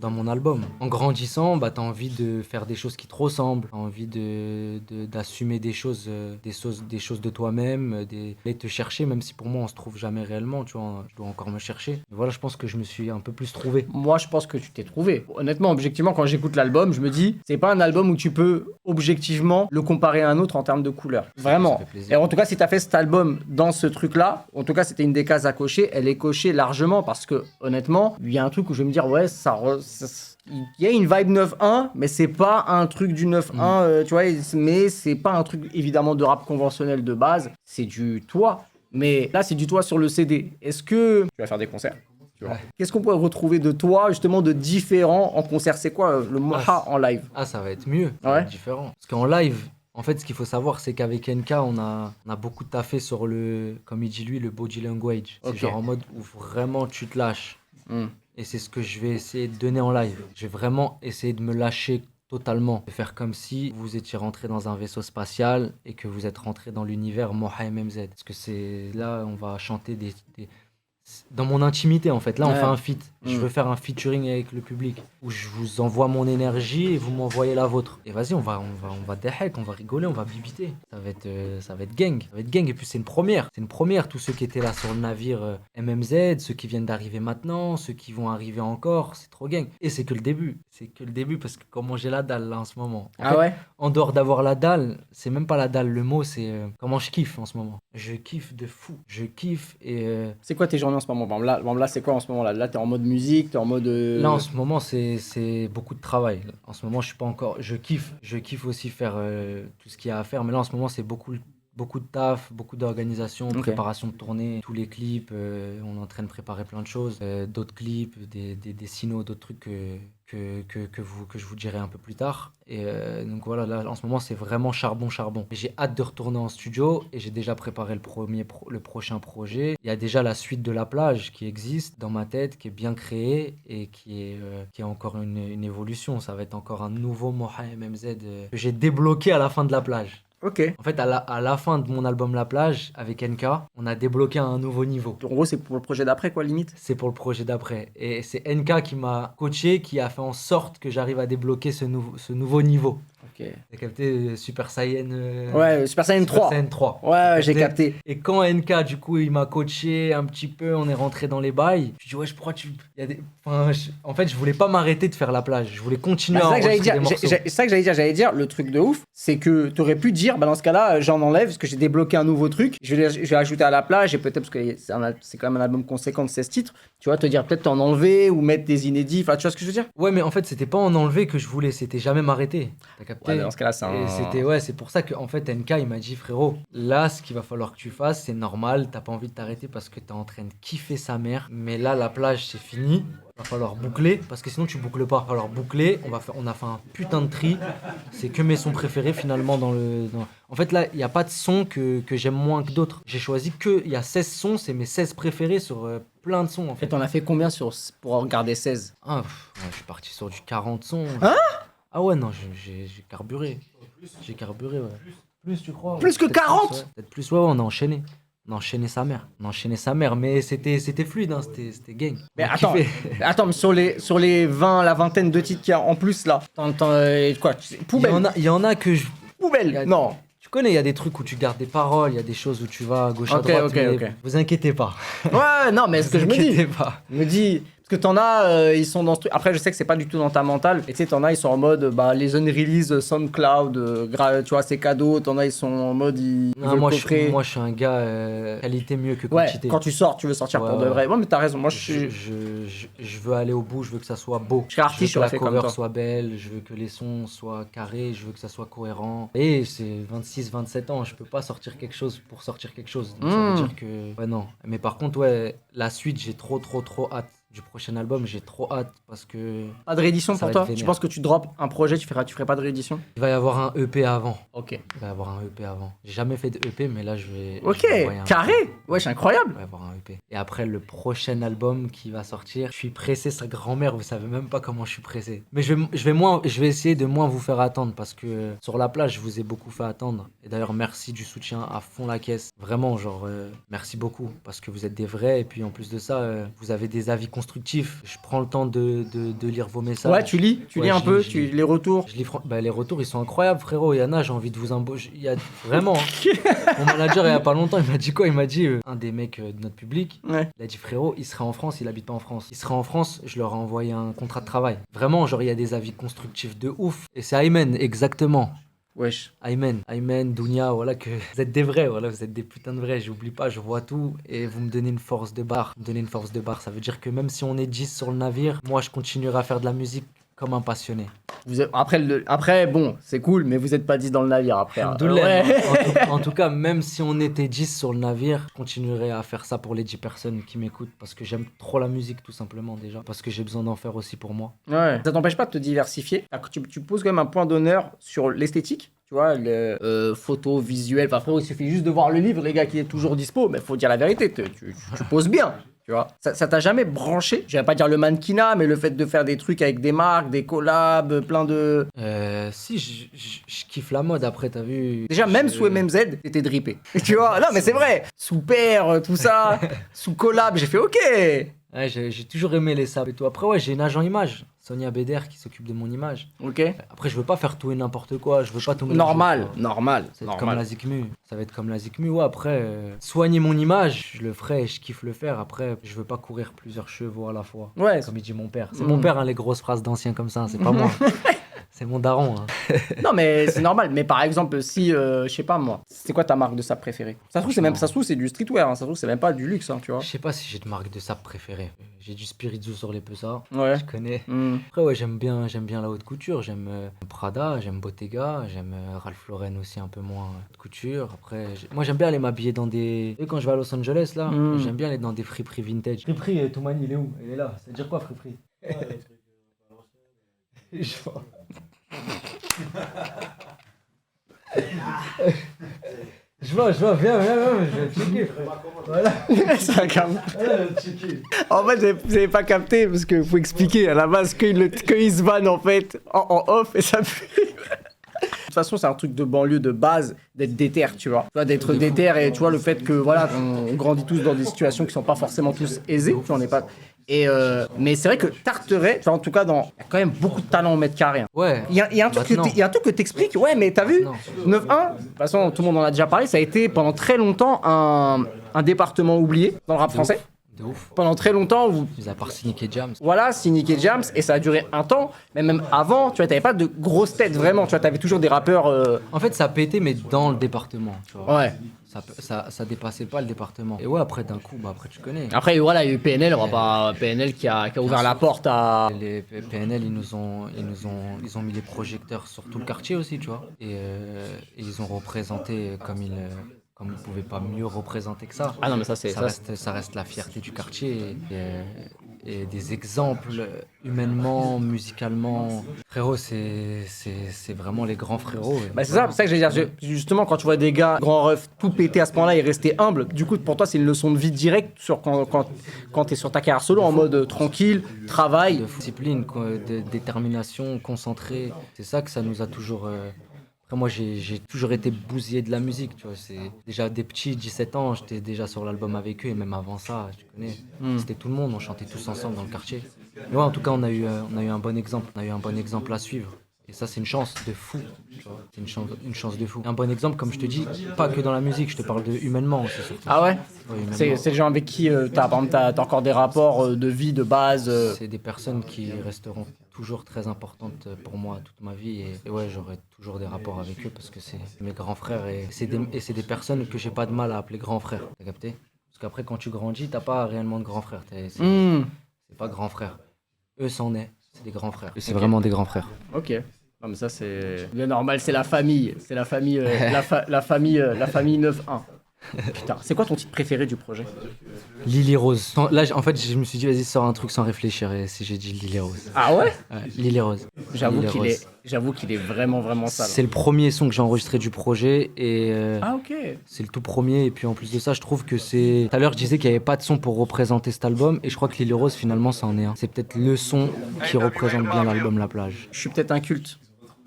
mon album. En grandissant, bah, t'as envie de faire des choses qui te ressemblent. T'as envie d'assumer des choses de toi-même, d'aller te chercher, même si pour moi, on se trouve jamais réellement, tu vois. Je dois encore me chercher. Mais voilà, je pense que je me suis un peu plus trouvé. Moi, je pense que tu t'es trouvé. Honnêtement, objectivement, quand j'écoute l'album, je me dis, c'est pas un album où tu peux objectivement le comparer à un autre en termes de couleur. Vraiment. Ça fait plaisir. Et en tout cas, si t'as fait cet album dans ce truc-là, en tout cas, c'était une des cases à cocher. Elle est cochée largement parce que, honnêtement, il y a un truc où je vais me dire, ouais, il y a une vibe 9-1, mais c'est pas un truc du 9-1, tu vois, mais c'est pas un truc évidemment de rap conventionnel de base, c'est du toi. Mais là, c'est du toi sur le CD. Est-ce que tu vas faire des concerts? Tu vois. Ouais. Qu'est-ce qu'on pourrait retrouver de toi, justement, de différent en concert? C'est quoi le Moha en live? Ah, ça va être mieux. Ça Ouais. va être différent. Parce qu'en live, en fait, ce qu'il faut savoir, c'est qu'avec NK, on a beaucoup taffé sur comme il dit lui, le body language. C'est Ok. genre en mode où vraiment tu te lâches. Hmm. Et c'est ce que je vais essayer de donner en live. Je vais vraiment essayer de me lâcher totalement. De faire comme si vous étiez rentré dans un vaisseau spatial et que vous êtes rentré dans l'univers Moha MMZ. Parce que c'est là, on va chanter dans mon intimité, en fait. Là, on Ouais. fait un feat. Je Mm. veux faire un featuring avec le public où je vous envoie mon énergie et vous m'envoyez la vôtre. Et vas-y, on va déhek, on va rigoler, on va bibiter. Ça va être gang. Ça va être gang. Et puis, c'est une première. C'est une première. Tous ceux qui étaient là sur le navire MMZ, ceux qui viennent d'arriver maintenant, ceux qui vont arriver encore, c'est trop gang. Et c'est que le début. C'est que le début parce que comment j'ai la dalle là en ce moment. En Ah fait, ouais? en dehors d'avoir la dalle, c'est même pas la dalle. Le mot, c'est comment je kiffe en ce moment. Je kiffe de fou. Je kiffe et. C'est quoi tes journées en ce moment? Bon, là, c'est quoi en ce moment? Là, t'es en mode musique, t'es en mode. Là, en ce moment, c'est beaucoup de travail. En ce moment, je suis pas encore. Je kiffe aussi faire tout ce qu'il y a à faire. Mais là, en ce moment, c'est beaucoup de taf, beaucoup d'organisation, Ok. préparation de tournée, tous les clips. On est en train de préparer plein de choses. D'autres clips, des sinos, d'autres trucs que je vous dirai un peu plus tard. Et donc voilà, là, en ce moment, c'est vraiment charbon. Et j'ai hâte de retourner en studio et j'ai déjà préparé le prochain projet. Il y a déjà la suite de La Plage qui existe dans ma tête, qui est bien créée et qui est encore une évolution. Ça va être encore un nouveau Moha MMZ que j'ai débloqué à la fin de La Plage. Ok. En fait, à la fin de mon album La Plage, avec NK, on a débloqué un nouveau niveau. En gros, c'est pour le projet d'après, quoi, limite. C'est pour le projet d'après. Et c'est NK qui m'a coaché, qui a fait en sorte que j'arrive à débloquer ce nouveau niveau. Ok. T'as capté Super Saiyan Ouais, Super Saiyan 3. Super Saiyan 3. Ouais, j'ai capté. Et quand NK, du coup, il m'a coaché un petit peu, on est rentré dans les bails. Je dis, ouais, pourquoi tu. En fait, je voulais pas m'arrêter de faire La Plage. Je voulais continuer Bah, à c'est ça que enregistrer j'allais des dire. morceaux. C'est ça que j'allais dire. Le truc de ouf, c'est que t'aurais pu dire, bah dans ce cas-là, j'en enlève parce que j'ai débloqué un nouveau truc. Je vais ajouter à La Plage et peut-être parce que c'est quand même un album conséquent de 16 titres. Tu vois, te dire peut-être t'en enlever ou mettre des inédits. Enfin, tu vois ce que je veux dire? Ouais, mais en fait, c'était pas en enlever que je voulais, c'était jamais m'arrêter. T'as capté? Ouais, dans ce cas-là, c'est un. Et c'est pour ça que en fait NK il m'a dit frérot, là ce qu'il va falloir que tu fasses, c'est normal, t'as pas envie de t'arrêter parce que t'es en train de kiffer sa mère, mais là la plage c'est fini, va falloir boucler parce que sinon tu boucles pas. Alors boucler, on a fait un putain de tri, c'est que mes sons préférés finalement En fait là, il y a pas de son que j'aime moins que d'autres. J'ai choisi il y a 16 sons, c'est mes 16 préférés sur plein de sons en Et fait. t'en as fait combien pour regarder 16? Ah, ouais, je suis parti sur du 40 sons. Hein? Ah ouais, non, j'ai carburé. J'ai carburé, ouais. Plus, tu crois? Plus que Peut-être 40? plus, ouais. Peut-être plus, ouais, on a enchaîné. On a enchaîné sa mère. Mais c'était fluide, hein, c'était gang. Mais On a attends, kiffé. attends, mais sur les 20, la vingtaine de titres qu'il y a en plus là, quoi? Poubelle. Il y en a que je... Poubelle. Non. Tu connais, il y a des trucs où tu gardes des paroles, il y a des choses où tu vas à gauche à Ok, droite. ok, mais ok. vous inquiétez pas. Ouais, non, mais ce que je me dis, Inquiétez pas. je me dis, parce que t'en as, ils sont dans ce truc. Après, je sais que c'est pas du tout dans ta mentale. Et tu sais, t'en as, ils sont en mode, bah, les unrelease SoundCloud, tu vois, c'est cadeau. T'en as, ils sont en mode, ils Non, veulent moi, coffrer. je suis un gars qualité mieux que Ouais, quantité. quand tu sors, tu veux sortir Ouais, pour de ouais. vrai. Ouais, mais t'as raison. Moi, je suis. Je veux aller au bout, je veux que ça soit beau. Je serais artiste, je veux j'aurais que fait la comme cover toi. soit belle, je veux que les sons soient carrés, je veux que ça soit cohérent. Et c'est 26, 27 ans, je peux pas sortir quelque chose pour sortir quelque chose. Donc ça veut dire que... Ouais, non. Mais par contre, ouais, la suite, j'ai trop hâte. Du prochain album, j'ai trop hâte parce que Pas de réédition Ça pour va toi être vénère. Tu penses que tu drops un projet, tu ferais pas de réédition? il va y avoir un EP avant. Ok. Il va y avoir un EP avant. J'ai jamais fait de EP, mais là, je vais Ok, envoyer un carré. EP. Ouais, c'est incroyable. Il va y avoir un EP. Et après, le prochain album qui va sortir, je suis pressé, sa grand-mère, vous savez même pas comment je suis pressé. Mais je vais essayer de moins vous faire attendre parce que sur la plage, je vous ai beaucoup fait attendre. Et d'ailleurs, merci du soutien à fond la caisse. Vraiment, genre, merci beaucoup parce que vous êtes des vrais. Et puis en plus de ça, vous avez des avis constructifs. Je prends le temps de lire vos messages. Ouais, tu lis Ouais, un je peu, lis, je lis. les retours. Je lis les retours, ils sont incroyables, frérot. Il y en a, j'ai envie de vous embaucher. Il y a vraiment. Mon manager, il y a pas longtemps, il m'a dit quoi? Il m'a dit, un des mecs de notre public, Ouais. il a dit, frérot, il serait en France, il habite pas en France. Il serait en France, je leur ai envoyé un contrat de travail. Vraiment, genre, il y a des avis constructifs de ouf. Et c'est Aymen, exactement. Wesh. Aymen, Dounia, voilà, que vous êtes des vrais, voilà, vous êtes des putains de vrais, j'oublie pas, je vois tout, et vous me donnez une force de barre. Ça veut dire que même si on est 10 sur le navire, moi je continuerai à faire de la musique comme un passionné. Après, bon, c'est cool, mais vous êtes pas 10 dans le navire après. Hein. Alhamdoulilah. Ouais. En tout cas, même si on était 10 sur le navire, je continuerai à faire ça pour les 10 personnes qui m'écoutent, parce que j'aime trop la musique tout simplement déjà, parce que j'ai besoin d'en faire aussi pour moi. Ouais. Ça t'empêche pas de te diversifier. Tu poses quand même un point d'honneur sur l'esthétique. Tu vois, le photo, visuel. Enfin, frérot, il suffit juste de voir le livre, les gars, qui est toujours dispo. Mais faut dire la vérité, tu poses bien. Tu vois, ça t'a jamais branché? Je vais pas dire le mannequinat, mais le fait de faire des trucs avec des marques, des collabs, plein de. Si, je kiffe la mode après, t'as vu. Déjà, même sous MMZ, t'étais drippé. Tu vois, non, mais c'est vrai. Sous Père, tout ça, sous collab, j'ai fait OK. Ouais, j'ai toujours aimé les sables et tout. Après, ouais, j'ai une agent image, Sonia Beder, qui s'occupe de mon image. OK. Après, je veux pas faire tout et n'importe quoi, je veux pas tout mélanger. Normal, quoi. normal. Ça va être comme la Zikmu. Ça va être comme la Zikmu. Ouais, après, soigner mon image, je le ferai et je kiffe le faire. Après, je veux pas courir plusieurs chevaux à la fois. Ouais. Comme il dit mon père. C'est mon père, hein, les grosses phrases d'anciens comme ça, c'est pas moi. C'est mon daron. Hein. Non, mais c'est normal. Mais par exemple, si, je sais pas moi, c'est quoi ta marque de sable préférée? Ça se trouve, ça se trouve, c'est du streetwear. Hein. Ça se trouve, c'est même pas du luxe, hein, tu vois. Je sais pas si j'ai de marque de sable préférée. J'ai du Spirizu sur les Pessards. Ouais. Je connais. Hmm. Après, ouais, j'aime bien la haute couture. J'aime Prada, j'aime Bottega, j'aime Ralph Lauren aussi un peu moins haute couture. Après, moi, j'aime bien aller m'habiller dans des. Et quand je vais à Los Angeles, là, j'aime bien aller dans des friperies vintage. Friperie, Toumani, il est où? Il est là. Ça veut dire quoi, friperie? Je vois. Je vois, viens, je vais checker, frère. Voilà. C'est un câble. En fait, vous avez pas capté parce qu'il faut expliquer à la base qu'il se vanne en fait en off et ça fait. De toute façon, c'est un truc de banlieue de base d'être déter, tu vois, d'être déter et tu vois le fait que voilà, on grandit tous dans des situations qui sont pas forcément tous aisées, tu vois, on n'est pas. Et mais c'est vrai que Tarteret, tu vois, en tout cas, il y a quand même beaucoup de talent au mètre carré. Hein. Ouais. Il y a un truc que t'expliques, ouais, mais t'as vu, 9-1, de toute façon, tout le monde en a déjà parlé, ça a été pendant très longtemps un département oublié dans le rap français. De ouf. Pendant très longtemps, Mis à part Cynic et Jams. voilà, Cynic et Jams, et ça a duré un temps, mais même avant, tu vois, t'avais pas de grosses têtes vraiment, tu vois, t'avais toujours des rappeurs. En fait, ça a pété, mais dans le département, tu vois. Ouais. Ça dépassait pas le département. Et ouais, après, d'un coup, après, tu connais. Après, voilà, il y a eu PNL, on va pas. PNL qui a ouvert la porte à. Les PNL, ils ont mis les projecteurs sur tout le quartier aussi, tu vois. Et ils ont représenté comme ils ne pouvaient pas mieux représenter que ça. Ah non, mais ça, c'est. Ça reste la fierté du quartier et des exemples humainement, musicalement. Frérot, c'est vraiment les grands frérots. Bah, c'est ça que je veux dire. Justement, quand tu vois des gars, grands refs, tout péter à ce point-là et rester humble, du coup, pour toi, c'est une leçon de vie directe sur quand t'es sur ta carrière solo, en mode tranquille, travail. De discipline, de détermination, concentré. C'est ça que ça nous a toujours. Après, moi, j'ai toujours été bousillé de la musique, tu vois. C'est déjà des petits, 17 ans, j'étais déjà sur l'album avec eux, et même avant ça, tu connais. C'était tout le monde, on chantait tous ensemble dans le quartier. Mais ouais, en tout cas, on a eu un bon exemple. On a eu un bon exemple à suivre. Et ça, c'est une chance de fou. Tu vois. C'est une chance de fou. Un bon exemple, comme je te dis, pas que dans la musique, je te parle de humainement aussi. Surtout. Ah ouais? Ouais, humainement. C'est les gens avec qui par exemple, t'as encore des rapports de vie, de base. C'est des personnes qui resteront toujours très importantes pour moi toute ma vie. Et ouais, j'aurai toujours des rapports avec eux parce que c'est mes grands frères. Et c'est des personnes que j'ai pas de mal à appeler grands frères. T'as capté? Parce qu'après, quand tu grandis, t'as pas réellement de grands frères. C'est pas grands frères. Eux, c'en est. C'est des grands frères. Et c'est vraiment des grands frères. Ok. Non mais ça c'est bien normal, c'est la famille. C'est la famille, la famille 9-1. Putain, c'est quoi ton titre préféré du projet? Lily Rose. Là, en fait, je me suis dit, vas-y, sors un truc sans réfléchir. Et si j'ai dit Lily Rose. Ah ouais? Ouais, Lily Rose. J'avoue qu'il est vraiment sale. C'est le premier son que j'ai enregistré du projet. Et Ah ok. c'est le tout premier. Et puis en plus de ça, je trouve que c'est. Tout à l'heure, je disais qu'il n'y avait pas de son pour représenter cet album. Et je crois que Lily Rose, finalement, ça en est un. C'est peut-être le son qui représente bien l'album La Plage. Je suis peut-être un culte.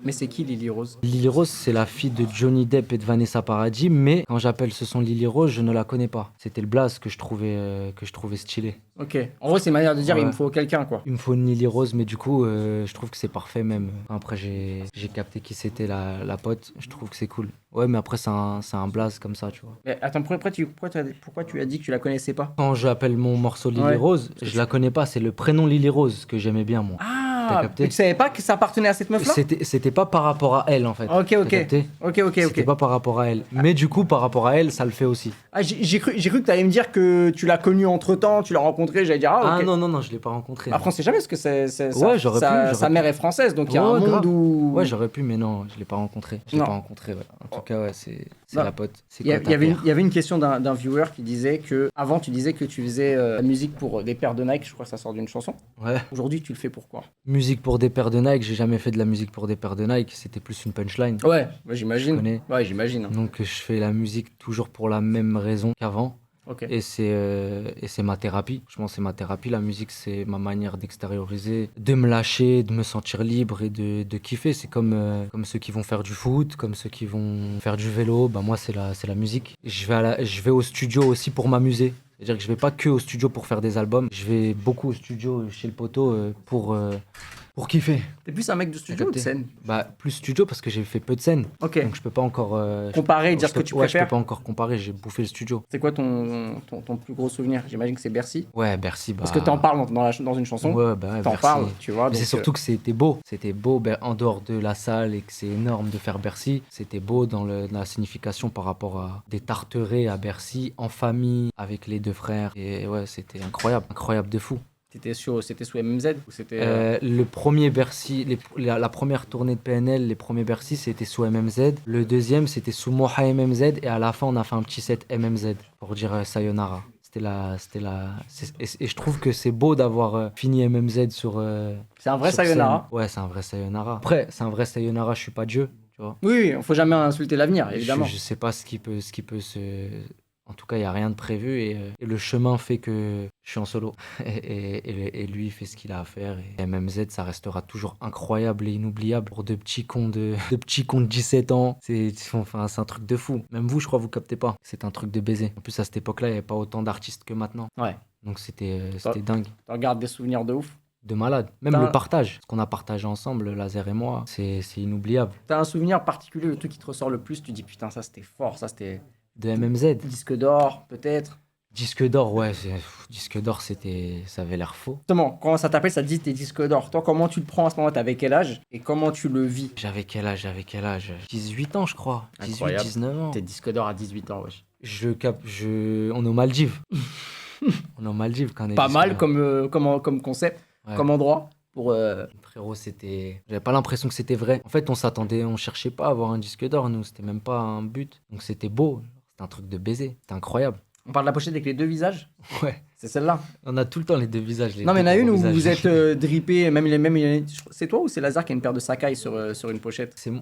Mais c'est qui Lily Rose? Lily Rose, c'est la fille de Johnny Depp et de Vanessa Paradis, mais quand j'appelle ce son Lily Rose, je ne la connais pas. C'était le blaze que je trouvais stylé. Ok. En gros, c'est une manière de dire Ouais. il me faut quelqu'un quoi. Il me faut une Lily Rose, mais du coup, je trouve que c'est parfait même. Après, j'ai capté qui c'était la pote. Je trouve que c'est cool. Ouais, mais après, c'est un blaze comme ça, tu vois. Mais attends, pourquoi tu as dit que tu la connaissais pas? Quand j'appelle mon morceau Lily Ouais. Rose, je la connais pas. C'est le prénom Lily Rose que j'aimais bien, moi. T'as Ah, capté? mais tu savais pas que ça appartenait à cette meuf là? C'était pas par rapport à elle, en fait. Ok, T'as ok. capté? Ok. C'était pas par rapport à elle. Mais du coup, par rapport à elle, ça le fait aussi. Ah, j'ai cru que t'allais me dire que tu l'as connue entre temps, tu l'as rencontrée, j'allais dire ah ok. Ah non, je l'ai pas rencontré. Après on sait jamais parce que Ouais, j'aurais pu. sa mère est française donc il y a un Ouais, monde grave. où. Ouais, j'aurais pu, mais non, je l'ai pas rencontré. Non. Ouais. En tout cas, ouais, c'est Non. la pote. C'est Il y, quoi ta paire? il y avait une question d'un viewer qui disait que avant tu disais que tu faisais la musique pour des paires de Nike, je crois que ça sort d'une chanson. Ouais. Aujourd'hui tu le fais pour quoi? Musique pour des paires de Nike, j'ai jamais fait de la musique pour des paires de Nike, c'était plus une punchline. Ouais, Je j'imagine. connais. Ouais, j'imagine. hein. Donc je fais la musique toujours pour la même raison qu'avant. Ok. Et c'est ma thérapie. Franchement, c'est ma thérapie. La musique, c'est ma manière d'extérioriser, de me lâcher, de me sentir libre et de kiffer. C'est comme ceux qui vont faire du foot, comme ceux qui vont faire du vélo. Bah, moi, c'est la musique. Je vais au studio aussi pour m'amuser. C'est-à-dire que je vais pas que au studio pour faire des albums. Je vais beaucoup au studio chez le poteau pour kiffer. T'es plus un mec de studio ou de capté. scène? Bah, plus studio parce que j'ai fait peu de scènes. Ok. Donc je peux pas encore Comparer et je dire ce que peux- tu ouais, je préfères. peux pas encore comparer, j'ai bouffé le studio. C'est quoi ton plus gros souvenir? J'imagine que c'est Bercy. Ouais, Bercy, bah. Parce que t'en parles dans une chanson. Ouais, bah, ouais, T'en Bercy. parles, tu vois. Mais c'est donc, surtout que c'était beau. C'était beau en dehors de la salle et que c'est énorme de faire Bercy. C'était beau dans la signification par rapport à des tarterets à Bercy, en famille, avec les deux frères. Et ouais, c'était incroyable de fou. c'était sous MMZ ou c'était. Le premier Bercy, la première tournée de PNL, les premiers Bercy, c'était sous MMZ. Le deuxième, c'était sous Moha MMZ. Et à la fin, on a fait un petit set MMZ pour dire Sayonara. Et je trouve que c'est beau d'avoir fini MMZ sur. C'est un vrai sur Sayonara. scène. Ouais, c'est un vrai Sayonara. Après, c'est un vrai Sayonara, je suis pas Dieu, tu vois. Oui, faut jamais insulter l'avenir, évidemment. Je sais pas ce qui peut se. En tout cas, il n'y a rien de prévu et le chemin fait que je suis en solo. Et lui, il fait ce qu'il a à faire. Et MMZ, ça restera toujours incroyable et inoubliable pour deux petits cons de 17 ans. C'est un truc de fou. Même vous, je crois, vous captez pas. C'est un truc de baiser. En plus, à cette époque-là, il n'y avait pas autant d'artistes que maintenant. Ouais. Donc, c'était dingue. T'en gardes des souvenirs de ouf. De malade. Même T'as- le partage. Ce qu'on a partagé ensemble, Laser et moi, c'est inoubliable. T'as un souvenir particulier, le truc qui te ressort le plus, tu dis putain, ça c'était fort, ça c'était De MMZ. disque d'or, peut-être. Disque d'or, ouais. Disque d'or, ça avait l'air faux. Justement, quand ça t'appelle, ça te dit t'es disque d'or. Toi, comment tu le prends à ce moment-là? T'avais quel âge et comment tu le vis? J'avais quel âge? 18 ans, je crois. 18, Incroyable. 19 ans. T'es disque d'or à 18 ans, wesh. On est aux Maldives. On est aux Maldives quand on est Pas disque mal d'or. comme concept, Ouais. comme endroit pour. Frérot, j'avais pas l'impression que c'était vrai. En fait, on cherchait pas à avoir un disque d'or, nous. C'était même pas un but. Donc c'était beau. C'était un truc de baiser. C'était incroyable. On parle de la pochette avec les deux visages. Ouais. C'est celle-là. On a tout le temps les deux visages. Non, mais il y en a deux une où visages. vous êtes drippé, c'est toi ou c'est Lazare qui a une paire de Sakai sur une pochette? C'est moi.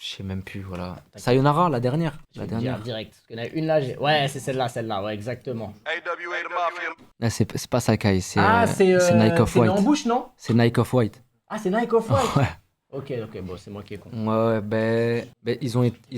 Je sais même plus, voilà. Sayonara, la dernière. La dernière. direct. Parce qu'il y en a une là, ouais, c'est celle-là, ouais, exactement. Ah, c'est pas Sakai, c'est C'est Nike mis en Off-White. bouche, non? C'est Nike Off-White. Ah, c'est Nike Off-White. Ouais. Ok, bon, c'est moi qui ai con. Ouais, ils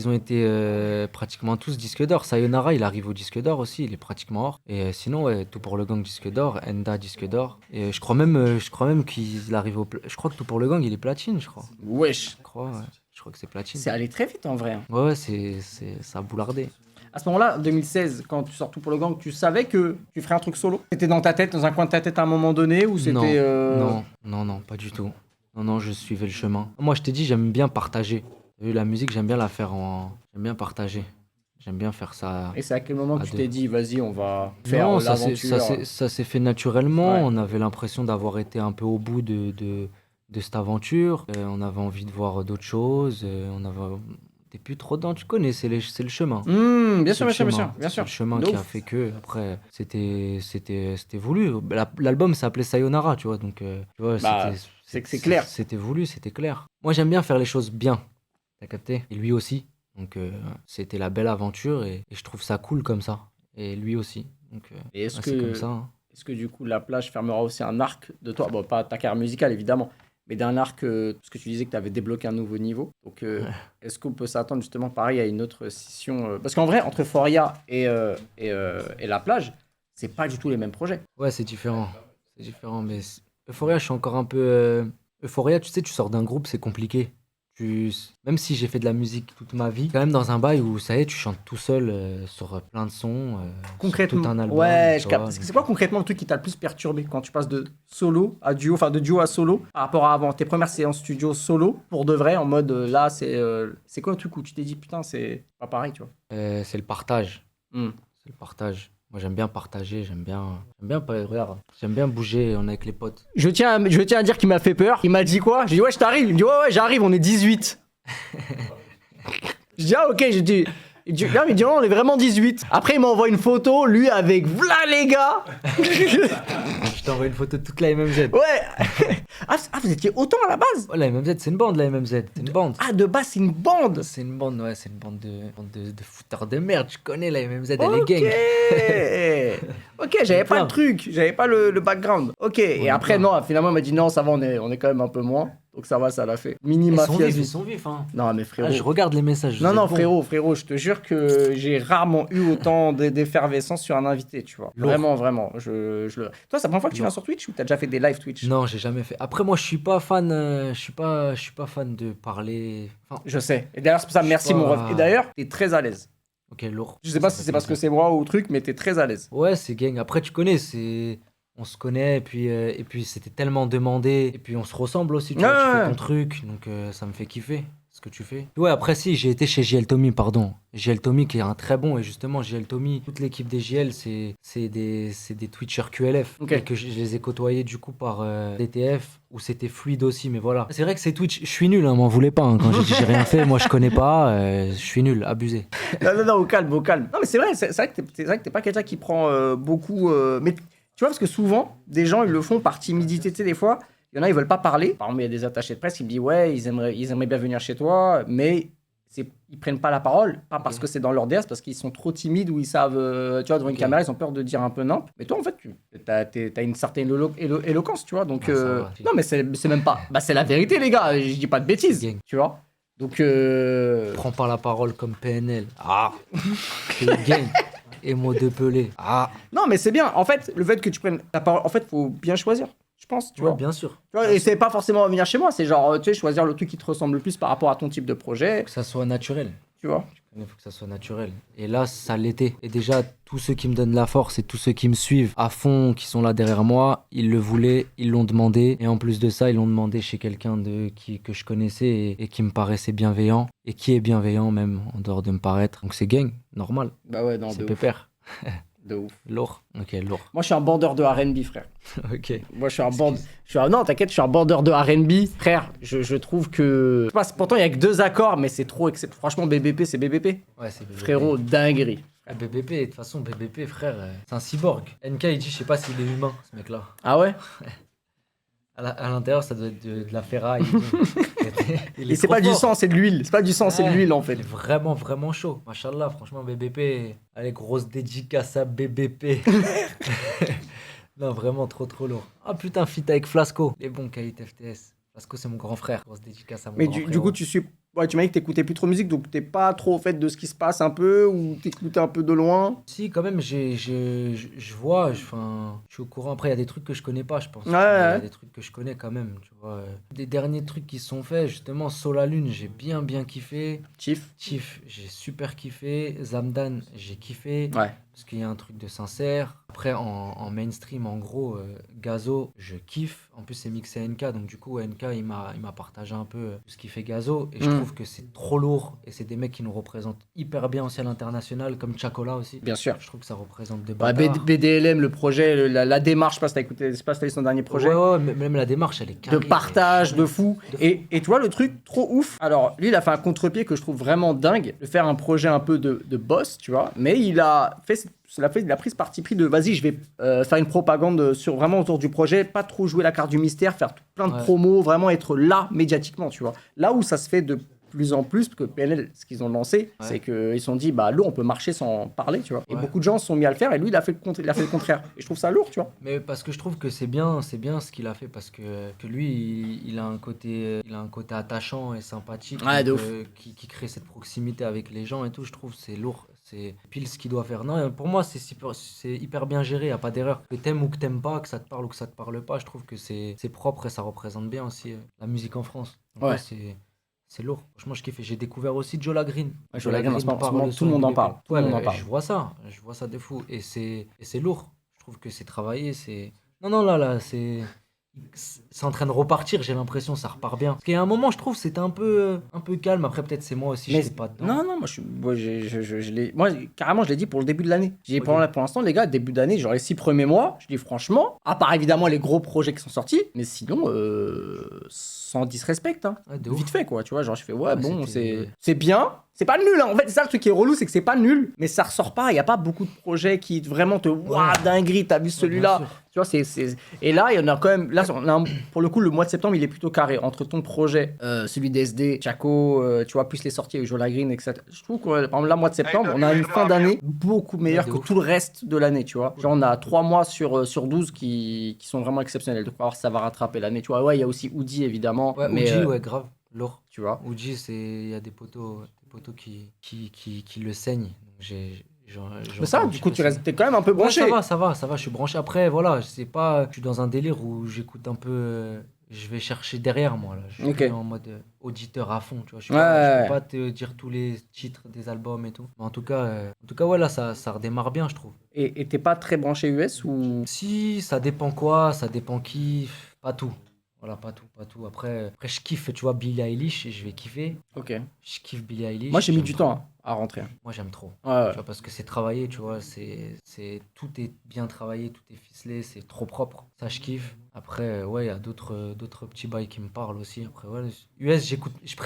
ont été pratiquement tous disques d'or. Sayonara, il arrive au disque d'or aussi, il est pratiquement hors. Et sinon, ouais, Tout pour le gang, disque d'or. Enda, disque d'or. Et je crois même qu'il arrive je crois que Tout pour le gang, il est platine, je crois. Wesh. Je crois, ouais. Je crois que c'est platine. C'est allé très vite en vrai. Hein. Ouais, ça a boulardé. À ce moment-là, 2016, quand tu sors Tout pour le gang, tu savais que tu ferais un truc solo? C'était dans ta tête, dans un coin de ta tête à un moment donné, ou c'était... Non, pas du tout. Non, je suivais le chemin. Moi, je t'ai dit, j'aime bien partager. T'as vu, la musique, j'aime bien la faire J'aime bien partager. J'aime bien faire ça. Et c'est à quel moment que à tu deux. t'es dit, vas-y, on va faire Non, l'aventure? ça s'est fait naturellement. Ouais. On avait l'impression d'avoir été un peu au bout de cette aventure. On avait envie de voir d'autres choses. T'es plus trop dedans, tu connais, c'est le chemin. Bien C'est sûr, le bien sûr, bien sûr, chemin. bien C'est sûr. le chemin De qui ouf. a fait que, après, c'était voulu. L'album s'appelait Sayonara, tu vois, donc, tu vois, Bah, c'est clair. C'était voulu, c'était clair. Moi, j'aime bien faire les choses bien, t'as capté? Et lui aussi. Donc, c'était la belle aventure et je trouve ça cool comme ça. Et lui aussi. Donc, Et est-ce c'est que, comme ça. Hein. est-ce que du coup, la plage fermera aussi un arc de toi? Bon, pas ta carrière musicale, évidemment, mais d'un arc, parce que tu disais que tu avais débloqué un nouveau niveau. Donc, est-ce qu'on peut s'attendre justement pareil à une autre scission parce qu'en vrai, entre Foria et la plage, c'est pas du tout les mêmes projets. Ouais, c'est différent. C'est différent, mais Euphoria, je suis encore un peu. Euphoria, tu sais, tu sors d'un groupe, c'est compliqué. Même si j'ai fait de la musique toute ma vie, quand même dans un bail où ça y est, tu chantes tout seul sur plein de sons, Concrètement, sur tout un album. ouais, tu vois, c'est quoi concrètement le truc qui t'a le plus perturbé quand tu passes de solo à duo, enfin de duo à solo, par rapport à avant tes premières séances studio solo, pour de vrai, en mode là, c'est quoi le truc où tu t'es dit putain, c'est pas pareil, tu vois? c'est le partage. Hmm. C'est le partage. Moi, j'aime bien partager, regarde, j'aime bien bouger, on est avec les potes. Je tiens à dire qu'il m'a fait peur. Il m'a dit quoi? Je dis ouais, je t'arrive. Il me dit ouais, j'arrive, on est 18. Je dis ah ok, je dis. Il dit non, on est vraiment 18. Après, il m'envoie une photo, lui avec v'là les gars. Je t'envoie une photo de toute la MMZ. Ouais. Ah, vous étiez autant à la base? Ouais, la MMZ, c'est une bande, la MMZ. C'est une bande. Ah, de base, c'est une bande. C'est une bande, ouais, c'est une bande de fouteurs de merde. Tu connais la MMZ, elle est gang. Ok, j'avais pas plein. le truc, j'avais pas le background. Ok, et est après, plein. non, finalement, il m'a dit non, ça va, on est quand même un peu moins. Donc ça va, ça l'a fait. Mini Ils sont mafia. vifs, ils sont vifs, hein. Non, mais frérot. Ah, je regarde les messages. Non, vous non, êtes bons. frérot, je te jure que j'ai rarement eu autant d'effervescence sur un invité, tu vois. Lourd. Vraiment, vraiment. Toi, c'est la première fois que tu viens sur Twitch ou t'as déjà fait des live Twitch? Non, j'ai jamais fait. Après, moi, je suis pas fan. Je suis pas fan de parler. Enfin, Je sais. Et d'ailleurs, c'est pour ça, Je merci sais mon pas. ref. Et d'ailleurs, t'es très à l'aise. ok, lourd. Je sais pas Ça si fait c'est parce que plaisir. c'est moi ou truc, mais t'es très à l'aise. Ouais, c'est gang. Après, tu connais, on se connaît, et puis c'était tellement demandé, et puis on se ressemble aussi, tu vois, tu Ouais. fais ton truc, donc ça me fait kiffer ce que tu fais. Ouais, après, si, j'ai été chez JL Tommy, pardon. JL Tommy qui est un très bon, et justement, JL Tommy, toute l'équipe des JL, c'est des Twitchers QLF, Ok. et que je les ai côtoyés du coup par DTF, où c'était fluide aussi, mais voilà. C'est vrai que c'est Twitch, je suis nul, hein, m'en voulez pas, hein, quand j'ai dit j'ai rien fait, moi je connais pas, je suis nul, abusé. Non, au calme, au calme. Non, mais c'est vrai que t'es pas quelqu'un qui prend beaucoup. Mais tu vois, parce que souvent, des gens, ils le font par timidité. Tu sais, des fois, il y en a, ils veulent pas parler. Par exemple, il y a des attachés de presse qui me disent, ouais, ils aimeraient bien venir chez toi, mais ils prennent pas la parole, pas parce que c'est dans leur DS, parce qu'ils sont trop timides ou ils savent, tu vois, devant une Ok. caméra, ils ont peur de dire un peu non. Mais toi, en fait, t'as une certaine éloquence, tu vois. Donc, Ah, ça va, non, mais c'est même pas. Bah, c'est la vérité, les gars. Je dis pas de bêtises, Gang. tu vois. Donc, Prends pas la parole comme PNL. Ah, c'est gang. Et mot de pelé. Ah, non, mais c'est bien. En fait, le fait que tu prennes la parole, en fait, faut bien choisir, je pense, tu vois. bien sûr. Tu vois, et c'est pas forcément venir chez moi, c'est genre, tu sais, choisir le truc qui te ressemble le plus par rapport à ton type de projet, Que ça soit naturel. tu vois. Il faut que ça soit naturel. Et là, ça l'était. Et déjà, tous ceux qui me donnent la force et tous ceux qui me suivent à fond, qui sont là derrière moi, ils le voulaient, ils l'ont demandé. Et en plus de ça, ils l'ont demandé chez quelqu'un que je connaissais et qui me paraissait bienveillant. Et qui est bienveillant même, en dehors de me paraître. Donc c'est gang, normal. Bah ouais, non, C'est de ouf. pépère. De ouf. Lourd. Ok, lourd. Moi, je suis un bandeur de R&B, frère. Ok. Moi, je suis un non, t'inquiète, je suis un bandeur de R&B, frère. Je trouve que... Je sais pas, pourtant, il y a que 2 accords, mais c'est trop... Franchement, BBP, c'est BBP. Ouais, c'est BBP. Frérot, dinguerie. Ah, BBP, de toute façon, BBP, frère, c'est un cyborg. NK, il dit, je sais pas s'il est humain, ce mec-là. Ah ouais? À l'intérieur, ça doit être de la ferraille. Il Et est c'est trop pas du fort. sang, c'est de l'huile. C'est pas du sang, c'est de Ouais. l'huile, en fait. Il est vraiment, vraiment chaud. Machallah, franchement, BBP. Allez, grosse dédicace à BBP. Non, vraiment trop, trop lourd. Ah putain, fit avec Flasco. Les bons qualités FTS. Parce que c'est mon grand frère. Grosse dédicace à mon Mais grand du frérot. coup, tu m'as dit que t'écoutais plus trop de musique, donc t'es pas trop au fait de ce qui se passe un peu, ou t'écoutes un peu de loin. Si, quand même, je vois, enfin, je suis au courant. Après, il y a des trucs que je connais pas, je pense. Ouais, Mais il y a ouais. des trucs que je connais quand même, tu vois. Des derniers trucs qui se sont faits, justement, Sola Lune, j'ai bien kiffé. Chief. Chief, j'ai super kiffé. Zamdan, j'ai kiffé. Ouais. Parce qu'il y a un truc de sincère. Après, en mainstream, en gros, Gazo, je kiffe. En plus, c'est mixé NK, donc du coup, NK, il m'a partagé un peu ce qu'il fait Gazo. Et je trouve que c'est trop lourd. Et c'est des mecs qui nous représentent hyper bien aussi à l'international, comme Chacola aussi. Bien sûr. Je trouve que ça représente des Ouais, bâtards. BDLM, le projet, la démarche, je sais pas si t'as écouté, je sais pas si t'as vu son dernier projet. Ouais, même la démarche, elle est De carrée. partage, de fou. De fou. Et tu vois, le truc trop ouf. Alors, lui, il a fait un contre-pied que je trouve vraiment dingue, de faire un projet un peu de boss, tu vois. Mais il a pris ce parti pris de vas-y, je vais faire une propagande sur vraiment autour du projet, pas trop jouer la carte du mystère, faire plein de Ouais. promos, vraiment être là médiatiquement, tu vois. Là où ça se fait de plus en plus, parce que PNL, ce qu'ils ont lancé, c'est qu'ils se sont dit, bah, l'eau, on peut marcher sans parler, tu vois. Et Ouais. beaucoup de gens se sont mis à le faire, et lui, il a fait le contraire. Et je trouve ça lourd, tu vois. Mais parce que je trouve que c'est bien ce qu'il a fait, parce que lui, il a un côté attachant et sympathique, Ouais, de donc, ouf. qui crée cette proximité avec les gens et tout. Je trouve c'est lourd, c'est pile ce qu'il doit faire. Non, pour moi, c'est hyper bien géré, y a pas d'erreur. Que t'aimes ou que t'aimes pas, que ça te parle ou que ça te parle pas, je trouve que c'est propre et ça représente bien aussi la musique en France. Donc, Ouais. c'est lourd. Franchement, je kiffe. J'ai découvert aussi Jola Green. Ouais, Jola Green, en ce moment, parle de tout le monde son en MVP. parle. Tout le Ouais, monde en mais parle. je vois ça de fou. Et c'est lourd. Je trouve que c'est travaillé, c'est... Non, là, c'est en train de repartir, j'ai l'impression, ça repart bien. Parce qu'il y a un moment, je trouve, c'était un peu calme. Après, peut-être c'est moi aussi, je sais pas dedans. Non, moi, carrément, je l'ai dit pour le début de l'année. J'ai dit, Ok. pour l'instant, les gars, début d'année, genre les 6 premiers mois, je dis franchement, à part évidemment les gros projets qui sont sortis, mais sinon, sans disrespect, hein. Ouais, de ouf. Vite fait, quoi, tu vois, genre je fais, ouais, Ouais, bon, c'était- c'est bien. C'est pas nul, hein. En fait, c'est ça le truc qui est relou, c'est que c'est pas nul, mais ça ressort pas. Il y a pas beaucoup de projets qui vraiment te, waouh, dinguerie, t'as vu celui-là. bien sûr. Tu vois, et là, il y en a quand même. Là, pour le coup, le mois de septembre, il est plutôt carré entre ton projet, celui d'SD, Chaco, tu vois, plus les sorties avec Jola Green, etc. Je trouve que, par exemple, là, mois de septembre, on a une fin d'année beaucoup meilleure de que ouf. tout le reste de l'année, tu vois. Genre, on a 3 mois sur 12 qui sont vraiment exceptionnels. Donc, on va voir si ça va rattraper l'année, tu vois. Ouais, il y a aussi Oudi, évidemment. Ouais, mais, Uji, ouais, grave, lourd. tu vois. Uji, il y a des poteaux qui le saignent. Donc Mais ça, du coup, t'es quand même un peu branché. Ouais, ça va, je suis branché. Après, voilà, c'est pas, je suis dans un délire où j'écoute un peu, je vais chercher derrière moi, là. Je suis Ok. plus en mode auditeur à fond, tu vois. Je Ouais. peux pas te dire tous les titres des albums et tout. Mais en tout cas, ouais, là, ça redémarre bien, je trouve. Et t'es pas très branché US ou. Si, ça dépend quoi, ça dépend qui, pas tout. Voilà, pas tout. Après, je kiffe, tu vois, Billie Eilish, et je vais kiffer. Ok. Je kiffe Billie Eilish. Moi, j'ai mis j'aime du trop. temps à rentrer. Moi, j'aime trop. Ouais. Tu vois, parce que c'est travaillé, tu vois, tout est bien travaillé, tout est ficelé, c'est trop propre. Ça, je kiffe. Après, ouais, il y a d'autres petits bails qui me parlent aussi. Après, ouais, US, je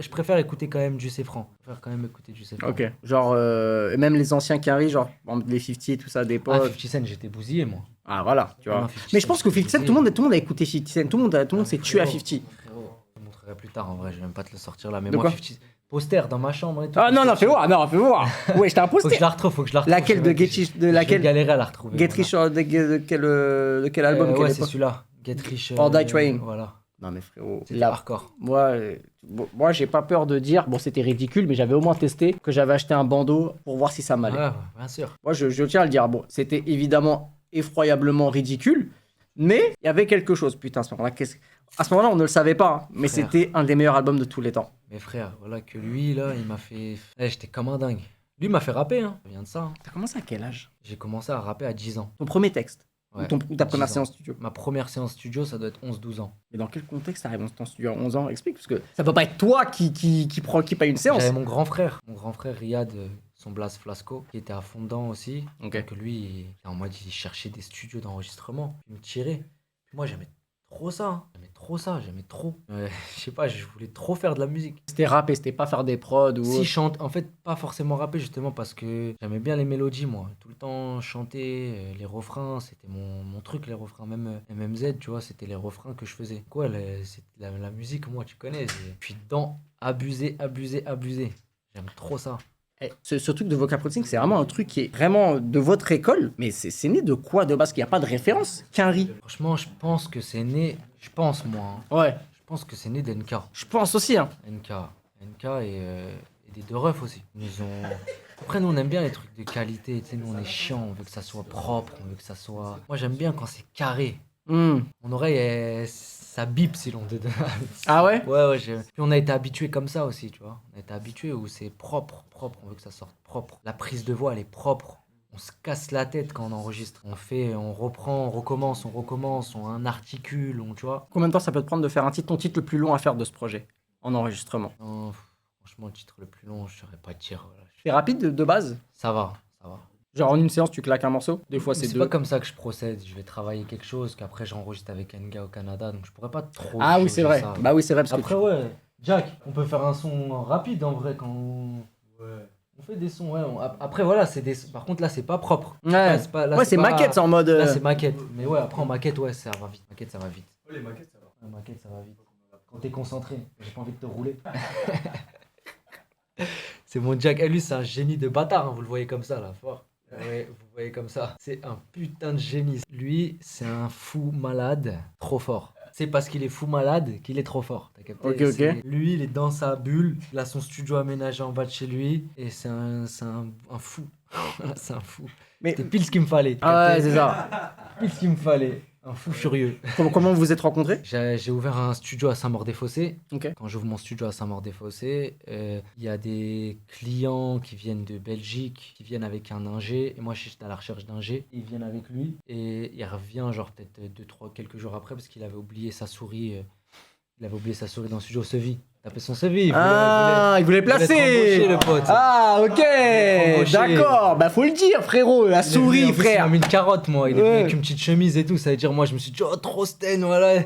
préfère écouter quand même du Franc. Je préfère quand même écouter du Franc. Ok. Genre, et même les anciens qui arrivent, genre, par exemple, les 50 et tout ça, des Ah, potes. 50 Cent, j'étais bousillé, moi. Ah, voilà, tu vois. Non, 50 Mais je pense que Cent, 50 Cent, tout le monde a écouté 50 Cent. Tout le monde s'est tué à 50. Frérot, je te montrerai plus tard, en vrai, je vais même pas te le sortir là. Mais De moi, quoi 50 poster dans ma chambre et tout. Ah, non, fais voir, non, fais voir. Ouais, je t'ai Faut que imposé. je la retrouve, Laquelle de Get Rich, de laquelle J'ai galéré à la retrouver. Get voilà. Rich, de quel album, quelle Ouais, c'est époque celui-là. Get Rich. Or Die Trying. Voilà. Non, mais frérot. C'était Là, hardcore. moi, j'ai pas peur de dire, bon, c'était ridicule, mais j'avais au moins testé que j'avais acheté un bandeau pour voir si ça m'allait. Ouais, bien sûr. Moi, je tiens à le dire. Bon, c'était évidemment effroyablement ridicule, mais il y avait quelque chose. Putain, à ce moment-là, on ne le savait pas, hein, mais Frère. c'était un des meilleurs albums de tous les temps. Mais frère, voilà que lui, là, il m'a fait. J'étais comme un dingue. Lui m'a fait rapper, hein. Ça vient de ça. Hein. T'as commencé à quel âge? J'ai commencé à rapper à 10 ans. Ton premier texte? Ouais, Ou ta première 10 ans. séance studio? Ma première séance studio, ça doit être 11-12 ans. Mais dans quel contexte t'arrives en studio à 11 ans? Explique, parce que ça peut pas être toi qui paye une séance. J'avais mon grand frère Riyad, son Blas Flasco, qui était à fond dedans aussi. Ok. Donc lui, en mode, il cherchait des studios d'enregistrement. Il me tirait. Puis moi, j'aimais trop ça. Hein. J'aimais trop. Je sais pas, je voulais trop faire de la musique. C'était rapper, c'était pas faire des prods ou. Si chante, en fait, pas forcément rapper justement parce que j'aimais bien les mélodies, moi. Tout le temps chanter, les refrains, c'était mon truc, les refrains. Même MMZ, tu vois, c'était les refrains que je faisais. Quoi, c'est la musique, moi, tu connais. Je suis dedans, abusé. J'aime trop ça. Ce truc de vocal protein, c'est vraiment un truc qui est vraiment de votre école. Mais c'est né de quoi de base? Qu'il n'y a pas de référence? Qu'un riz. Franchement, je pense que c'est né. Je pense, moi. Hein. Ouais. Je Je pense que c'est né d'NK. Je pense aussi, hein. NK et des deux refs aussi. Après, nous, on aime bien les trucs de qualité. Tu sais, nous, on est chiant. On veut que ça soit propre. On veut que ça soit. Moi, j'aime bien quand c'est carré. Hmm. Mon oreille, ça bip si l'on te donne. Ah ouais? Ouais. Puis on a été habitué comme ça aussi, tu vois. On a été habitué où c'est propre. On veut que ça sorte propre. La prise de voix, elle est propre. On se casse la tête quand on enregistre. On reprend, on recommence, on articule, tu vois. Combien de temps ça peut te prendre de faire ton titre le plus long à faire de ce projet en enregistrement? Non, franchement, le titre le plus long, je saurais pas dire. Voilà. C'est rapide de base? Ça va. Genre en une séance, tu claques un morceau? Des fois, c'est C'est deux. pas comme ça que je procède. Je vais travailler quelque chose qu'après j'enregistre avec Nga au Canada, donc je pourrais pas trop. Ah oui, c'est changer vrai. ça. Bah oui, c'est vrai. Parce Après, ouais, Jack, on peut faire un son rapide en vrai quand Ouais. on fait des sons. Ouais, après, voilà, c'est des. Par contre, là, c'est pas propre. Ouais, C'est pas- là, ouais, c'est pas- maquette, c'est en mode. Là, c'est maquette. Mais ouais, après en maquette, ouais, ça va vite. Maquette, ça va vite. Oh, les maquettes, ça va. Ouais, maquette, ça va vite. Quand t'es concentré, j'ai pas envie de te rouler. C'est mon Jack. Et lui, c'est un génie de bâtard, hein, vous le voyez comme ça, là, fort. Ouais, vous voyez comme ça. C'est un putain de génie. Lui, c'est un fou malade, trop fort. C'est parce qu'il est fou malade qu'il est trop fort. T'as capté? Ok. Lui, il est dans sa bulle. Il a son studio aménagé en bas de chez lui. Et c'est un fou. C'est un fou. Mais C'était pile ce qu'il me fallait. ah ouais, Capté? c'est ça. Pile ce qu'il me fallait. Un fou furieux. Comment vous vous êtes rencontrés? J'ai ouvert un studio à Saint-Maur-des-Fossés. Ok. Quand j'ouvre mon studio à Saint-Maur-des-Fossés, il y a des clients qui viennent de Belgique, qui viennent avec un ingé. Et moi, je suis à la recherche d'ingé. Ils viennent avec lui. Et il revient, genre, peut-être quelques jours après, parce qu'il avait oublié sa souris. Il avait oublié sa souris dans le studio Sevi. Tapé son Sevi. Ah, il voulait voulait être placer. embauché, le pote. Ah, ok. embauché. D'accord. Bah, faut le dire, frérot. La Il est venu, souris, en plus, Il frère. m'a mis une carotte, moi. Il est Ouais. venu avec une petite chemise et tout. Ça veut dire, moi, je me suis dit, oh, trop Sten, voilà.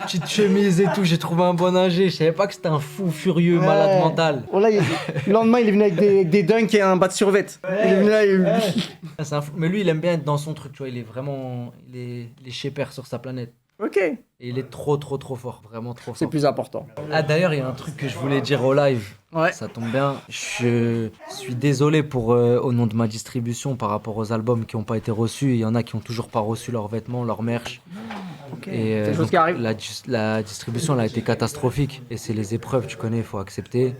Petite chemise et tout. J'ai trouvé un bon ingé. Je savais pas que c'était un fou furieux, Ouais. malade mental. Oh là, le lendemain, il est venu avec des dunks et un bas de survêt. Il est venu là. Ah, c'est un fou. Mais lui, il aime bien être dans son truc, tu vois. Il est chez père sur sa planète. Ok. Et il est trop fort. Vraiment trop C'est fort. plus important. Ah, d'ailleurs, il y a un truc que je voulais dire au live. Ouais. Ça tombe bien. Je suis désolé au nom de ma distribution par rapport aux albums qui n'ont pas été reçus. Il y en a qui n'ont toujours pas reçu leurs vêtements, leurs merch. Ok. Et C'est des choses donc, qui arrivent. la distribution elle a été catastrophique. Et c'est les épreuves, tu connais, il faut accepter.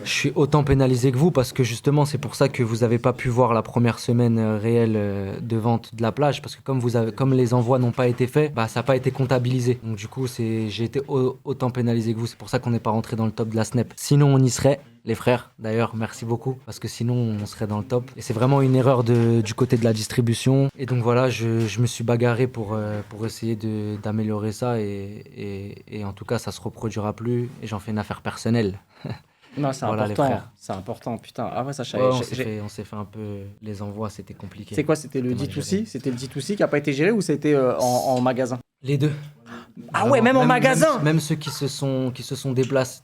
Je suis autant pénalisé que vous parce que justement, c'est pour ça que vous n'avez pas pu voir la première semaine réelle de vente de la plage. Parce que comme les envois n'ont pas été faits, bah, ça n'a pas été comptabilisé. Donc du coup, j'ai été autant pénalisé que vous. C'est pour ça qu'on n'est pas rentré dans le top de la Snap. Sinon, on y serait. Les frères, d'ailleurs, merci beaucoup, parce que sinon on serait dans le top. Et c'est vraiment une erreur du côté de la distribution. Et donc voilà, je me suis bagarré pour essayer d'améliorer ça. Et en tout cas, ça se reproduira plus. Et j'en fais une affaire personnelle. Non, c'est Voilà, les important. frères. C'est important, putain. Ah ouais, ça, Ouais, on s'est fait un peu les envois, c'était compliqué. C'est quoi? C'était le C'était mal D2C? géré. C'était le D2C qui a pas été géré ou c'était en magasin? Les deux. Ah ouais, même en magasin? Même ceux qui se sont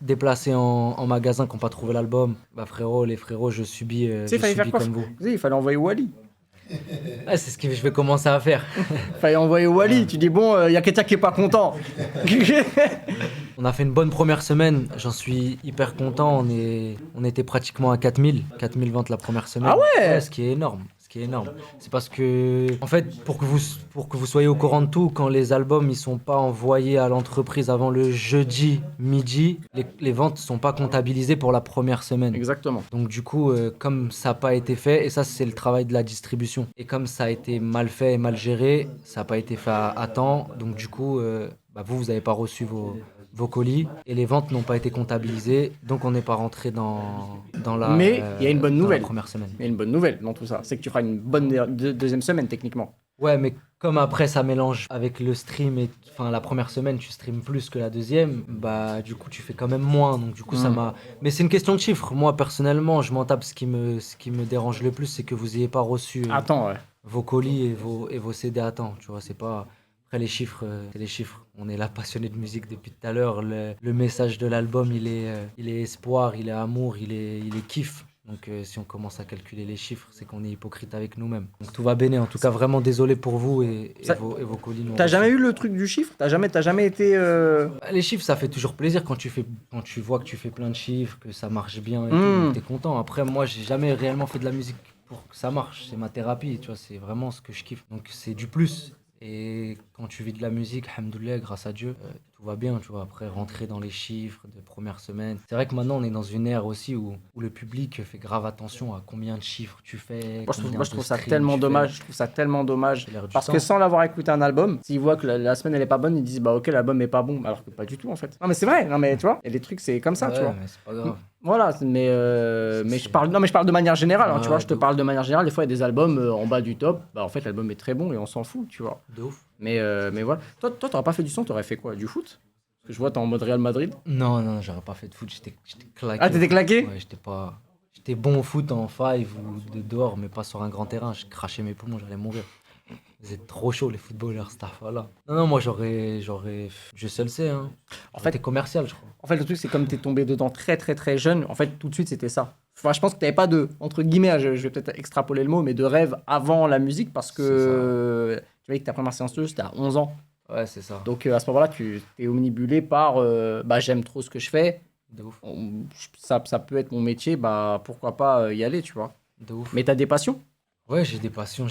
déplacés en magasin, qui n'ont pas trouvé l'album. Bah les frérots, je subis, sais, fallait faire quoi? comme vous. Il fallait envoyer Wally. Ah, c'est ce que je vais commencer à faire. Fallait envoyer Wally. Tu dis, bon, y a quelqu'un qui est pas content. On a fait une bonne première semaine, j'en suis hyper content. On était pratiquement à 4000 ventes la première semaine. Ah ouais? Ce qui est énorme. C'est parce que, en fait, pour que vous soyez au courant de tout, quand les albums ils sont pas envoyés à l'entreprise avant le jeudi midi, les ventes sont pas comptabilisées pour la première semaine. Exactement. Donc du coup, comme ça n'a pas été fait, et ça c'est le travail de la distribution, et comme ça a été mal fait et mal géré, ça n'a pas été fait à temps, donc du coup, vous n'avez pas reçu vos colis, et les ventes n'ont pas été comptabilisées, donc on n'est pas rentré dans la Mais il y a une bonne dans la nouvelle. première semaine. Il y a une bonne nouvelle dans tout ça. C'est que tu feras une bonne deuxième semaine, techniquement. Ouais, mais comme après ça mélange avec le stream, la première semaine tu streams plus que la deuxième, bah du coup tu fais quand même moins, donc du coup ça m'a... Mais c'est une question de chiffres, moi personnellement je m'en tape, ce qui me dérange le plus c'est que vous n'ayez pas reçu Attends, ouais. vos colis et vos CD à temps, tu vois, c'est pas... Après les chiffres, c'est les chiffres. On est là passionné de musique depuis tout à l'heure, le message de l'album il est espoir, il est amour, il est kiff. Donc si on commence à calculer les chiffres, c'est qu'on est hypocrite avec nous-mêmes. Donc tout va béné. En tout cas, vraiment désolé pour vous et vos colis. T'as jamais eu le truc du chiffre? T'as jamais été... Les chiffres, ça fait toujours plaisir quand tu vois que tu fais plein de chiffres, que ça marche bien et tout, t'es content. Après, moi, j'ai jamais réellement fait de la musique pour que ça marche. C'est ma thérapie, tu vois, c'est vraiment ce que je kiffe. Donc c'est du plus. Et quand tu vis de la musique, alhamdoulilah, grâce à Dieu, tout va bien, tu vois. Après, rentrer dans les chiffres de première semaine. C'est vrai que maintenant, on est dans une ère aussi où le public fait grave attention à combien de chiffres tu fais. Moi, je trouve ça tellement dommage. Je trouve ça tellement dommage. C'est l'air du Parce temps. que sans l'avoir écouté un album, s'ils voient que la semaine elle est pas bonne, ils disent bah ok, l'album est pas bon. Alors que pas du tout en fait. Non, mais c'est vrai. Non, mais tu vois, il y a des trucs, c'est comme ça, Ouais, tu vois. mais c'est pas grave. Voilà, mais je parle, non, mais je parle de manière générale, hein, tu vois. Je te de parle de manière générale. Des fois, il y a des albums en bas du top. Bah en fait, l'album est très bon et on s'en fout, tu vois. De ouf. Mais voilà. Toi, t'aurais pas fait du son, t'aurais fait quoi? Du foot? Parce que je vois, t'es en mode Real Madrid. Non, j'aurais pas fait de foot, j'étais claqué. Ah, t'étais claqué? Ouais, j'étais bon au foot en five ou de dehors, mais pas sur un grand terrain. Je crachais mes poumons, j'allais mourir. Vous êtes trop chaud les footballeurs, cette affaire-là. Non, moi je sais le sais, hein. En fait, T'es commercial, je crois. En fait, le truc, c'est comme t'es tombé dedans très très très jeune, en fait, tout de suite, c'était ça. Enfin, je pense que t'avais pas de, entre guillemets, je vais peut-être extrapoler le mot, mais de rêve avant la musique parce que tu vois que ta première séance de jeu, c'était à 11 ans. Ouais, c'est ça. Donc à ce moment-là, tu t'es omnibulé par bah, j'aime trop ce que je fais, De ouf. ça peut être mon métier, bah pourquoi pas y aller, tu vois. De ouf. Mais t'as des passions? Ouais, j'ai des passions.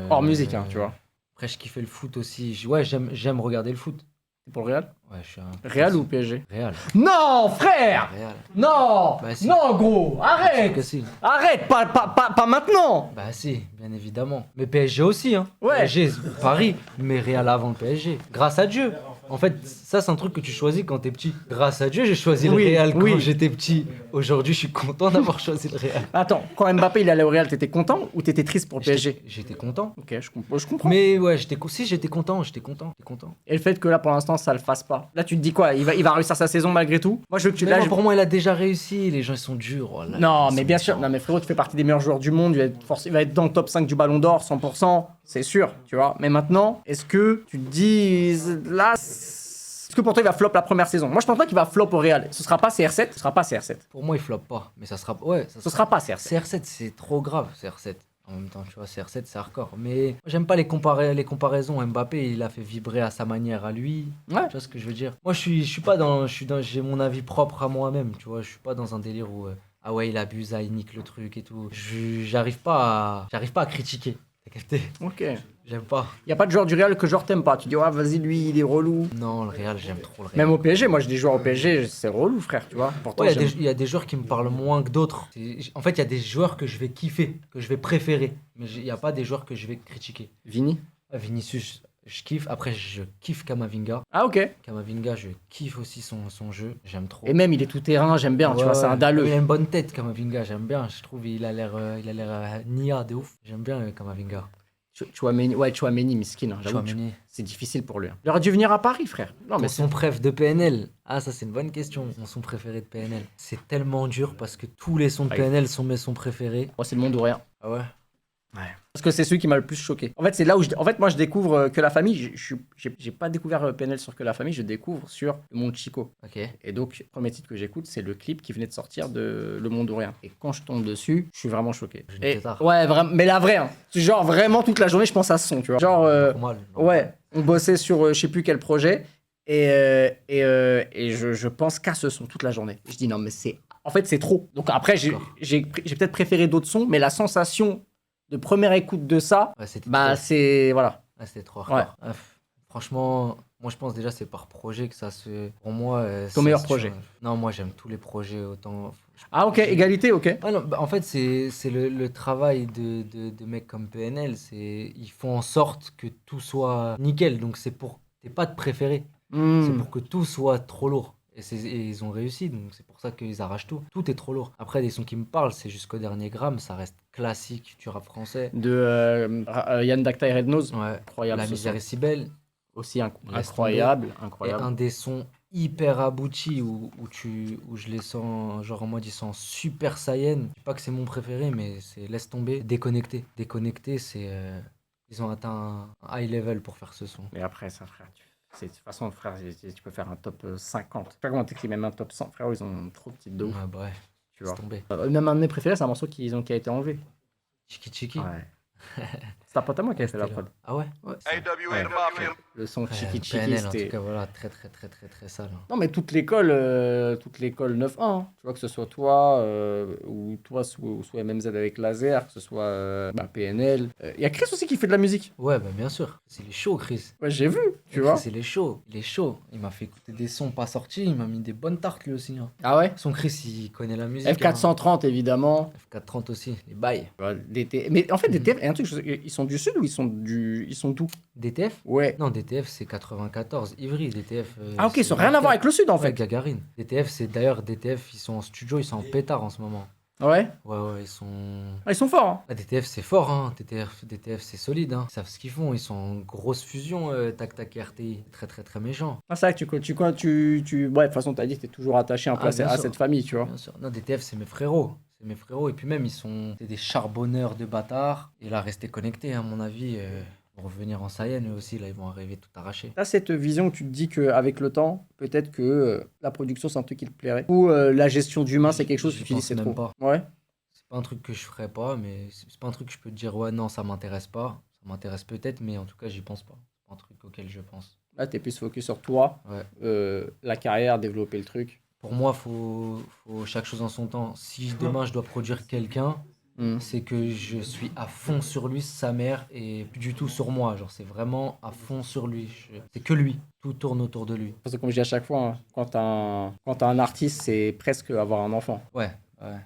Hors musique, hein, tu vois. Après, je kiffais le foot aussi. Ouais, j'aime regarder le foot. C'est pour le Real? Ouais, je suis un. Real ou PSG? Real. Non, frère! Real. Non! Bah, si. Non, gros! Arrête! Que si. Arrête! Pas maintenant! Bah si, bien évidemment. Mais PSG aussi, hein. Ouais. PSG, Paris, mais Real avant le PSG. Grâce à Dieu. En fait, ça, c'est un truc que tu choisis quand t'es petit. Grâce à Dieu, j'ai choisi Oui, le Real quand oui. j'étais petit. Aujourd'hui, je suis content d'avoir choisi le Real. Attends, quand Mbappé il allait au Real, t'étais content ou t'étais triste pour le PSG? J'étais content. Ok, je comprends. Mais ouais, j'étais content. Et le fait que là, pour l'instant, ça le fasse pas. Là, tu te dis quoi? Il va réussir sa saison malgré tout? Moi, je veux que tu. Mais Là, non, je- pour moi, il a déjà réussi. Les gens, ils sont durs. Oh là là, Non, ils mais sont bien sûr. durs. Non, mais frérot, tu fais partie des meilleurs joueurs du monde. Il va être dans le top 5 du Ballon d'Or, 100%. C'est sûr, tu vois. Mais maintenant, est-ce que tu te dis. Là. Est-ce que pour toi, il va flop la première saison? Moi, je pense pas qu'il va flop au Real. Ce sera pas CR7. Ce sera pas CR7. Pour moi, il floppe pas. Mais ça sera. Ouais, Ce sera pas CR7. CR7, c'est trop grave, CR7. En même temps, tu vois, CR7, c'est hardcore. Mais j'aime pas les comparaisons. Mbappé, il a fait vibrer à sa manière à lui. Ouais. Tu vois ce que je veux dire? Moi, je suis pas dans. J'ai mon avis propre à moi-même, tu vois. Je suis pas dans un délire où. Ah ouais, il abuse, il nique le truc et tout. J'arrive pas à critiquer. T'as capté? Ok. J'aime pas. Y a pas de joueur du Real que genre t'aimes pas. Tu dis, ah, vas-y, lui, il est relou. Non, le Real, j'aime trop le Real. Même au PSG, moi, j'ai des joueurs au PSG, c'est relou, frère, tu vois. Pourtant, Ouais, j'aime- il y a des joueurs qui me parlent moins que d'autres. En fait, il y a des joueurs que je vais kiffer, que je vais préférer. Mais il n'y a pas des joueurs que je vais critiquer. Vini. Vinicius, je kiffe. Après, je kiffe Kamavinga. Ah, ok. Kamavinga, je kiffe aussi son jeu. J'aime trop. Et même, il est tout terrain, j'aime bien, tu Ouais, vois, c'est un ouais. dalleux. Il a une bonne tête, Kamavinga. J'aime bien. Je trouve il a l'air nia de ouf. J'aime bien Kamavinga. Chouameni, miskin, hein, j'avoue. Chouameni. C'est difficile pour lui. Hein. Il aurait dû venir à Paris, frère. Non, mais Ton son préf de PNL. Ah, ça, c'est une bonne question. Mon son préféré de PNL. C'est tellement dur parce que tous les sons de Ouais. PNL sont mes sons préférés. moi, c'est le monde ou rien. Ah ouais? Parce que c'est celui qui m'a le plus choqué. En fait, c'est là où en fait, moi, je découvre Que la famille. J'ai pas découvert PNL sur Que la famille, je découvre sur Le Monde Chico. Ok. Et donc, le premier titre que j'écoute, c'est le clip qui venait de sortir de Le Monde ou rien. Et quand je tombe dessus, je suis vraiment choqué. J'ai une Et, tétard. ouais, vraiment, mais la vraie. Hein. Genre, vraiment, toute la journée, je pense à ce son, tu vois. Genre, Normal. ouais, on bossait sur je sais plus quel projet. Et je pense qu'à ce son toute la journée. Je dis non, mais c'est. En fait, c'est trop. Donc après, j'ai D'accord. peut-être préféré d'autres sons, mais la sensation de première écoute de ça, Ouais, c'était bah trop. c'est. Voilà. Ah, c'était trop hardcore. Ah, franchement, moi je pense déjà c'est par projet que ça se. Pour moi. Ton meilleur projet. Non, moi j'aime tous les projets autant. Ah, ok, égalité, ok. Ah non, bah, en fait, c'est le travail de mecs comme PNL. Ils font en sorte que tout soit nickel. Donc c'est pour. T'es pas de préféré. C'est Hmm. pour que tout soit trop lourd. Et ils ont réussi, donc c'est pour ça qu'ils arrachent tout. Tout est trop lourd. Après, des sons qui me parlent, c'est jusqu'au dernier gramme, ça reste classique du rap français. De Yann Dacta et Red Nose. Ouais. Incroyable. La ce misère son. est si belle. Aussi Laisse incroyable. Et Incroyable. un des sons hyper aboutis où je les sens, genre en mode ils sont super saiyan. Je dis pas que c'est mon préféré, mais c'est laisse tomber. Déconnecté. Déconnecté, c'est. Ils ont atteint un high level pour faire ce son. Mais après, ça, frère. De toute façon, frère, tu peux faire un top 50. Je sais pas comment t'écris, même un top 100. Frère, ils ont trop de petites de ouf. Ouais, bah ouais, Tu vois. laisse tomber. Même un de mes préférés, c'est un morceau qui a été enlevé. Chiki Chiki. Ouais. C'est un pote à moi qui a fait la C'était prod. là. Ah ouais? Ouais. AWA the Mafia. Le son Ouais, Chiki Chiki, PNL, en tout c'était. cas, voilà, très sale. Hein. Non, mais toute l'école 9-1, hein. Tu vois, que ce soit toi, ou toi sous MMZ avec Laser, que ce soit PNL. Il y a Chris aussi qui fait de la musique. Ouais, bah bien sûr. C'est les shows, Chris. Ouais, j'ai vu, tu Chris, vois. c'est les shows. Il est chaud. Il m'a fait écouter des sons pas sortis. Il m'a mis des bonnes tartes lui aussi. Hein. Ah ouais? Son Chris, il connaît la musique. F430, évidemment. Hein. F430 aussi, les bails. Mais en fait, DTF, il y a un truc, ils sont du sud ou ils sont d'où? DTF? Ouais. Non, DTF, c'est 94. Ivry, DTF. Ah, ok, ils ont rien à voir avec le sud, en Ouais, fait. Gagarine. DTF, c'est d'ailleurs, DTF, ils sont en studio, ils sont en pétard en ce moment. Ouais. Ouais, ils sont. Ah, ils sont forts, hein. Ah, DTF, c'est fort, hein. DTF, c'est solide, hein. Ils savent ce qu'ils font. Ils sont en grosse fusion, Tac Tac et RTI. Très méchant. Ah, c'est vrai que tu... Ouais, de toute façon, t'as dit que t'es toujours attaché un peu Ah, à bien sûr. cette famille, tu vois. Bien sûr. Non, DTF, c'est mes frérots. C'est mes frérots. Et puis même, c'est des charbonneurs de bâtards. Et là, restez connectés, à mon avis. Pour revenir en Saiyan, eux aussi, là, ils vont arriver tout arracher. T'as cette vision où tu te dis qu'avec le temps, peut-être que la production, c'est un truc qui te plairait. Ou la gestion d'humain, c'est quelque chose que J'y tu dis pense c'est même trop. pas. Ouais. C'est pas un truc que je ferais pas, mais c'est pas un truc que je peux te dire, ouais, non, ça m'intéresse pas. Ça m'intéresse peut-être, mais en tout cas, j'y pense pas. C'est pas un truc auquel je pense. Là, t'es plus focus sur toi, Ouais. la carrière, développer le truc. Pour moi, faut chaque chose en son temps. Si demain je dois produire quelqu'un, c'est que je suis à fond sur lui, sa mère, et plus du tout sur moi. Genre, c'est vraiment à fond sur lui. C'est que lui. Tout tourne autour de lui. Parce que comme je dis à chaque fois, hein, quand t'as un artiste, c'est presque avoir un enfant. Ouais.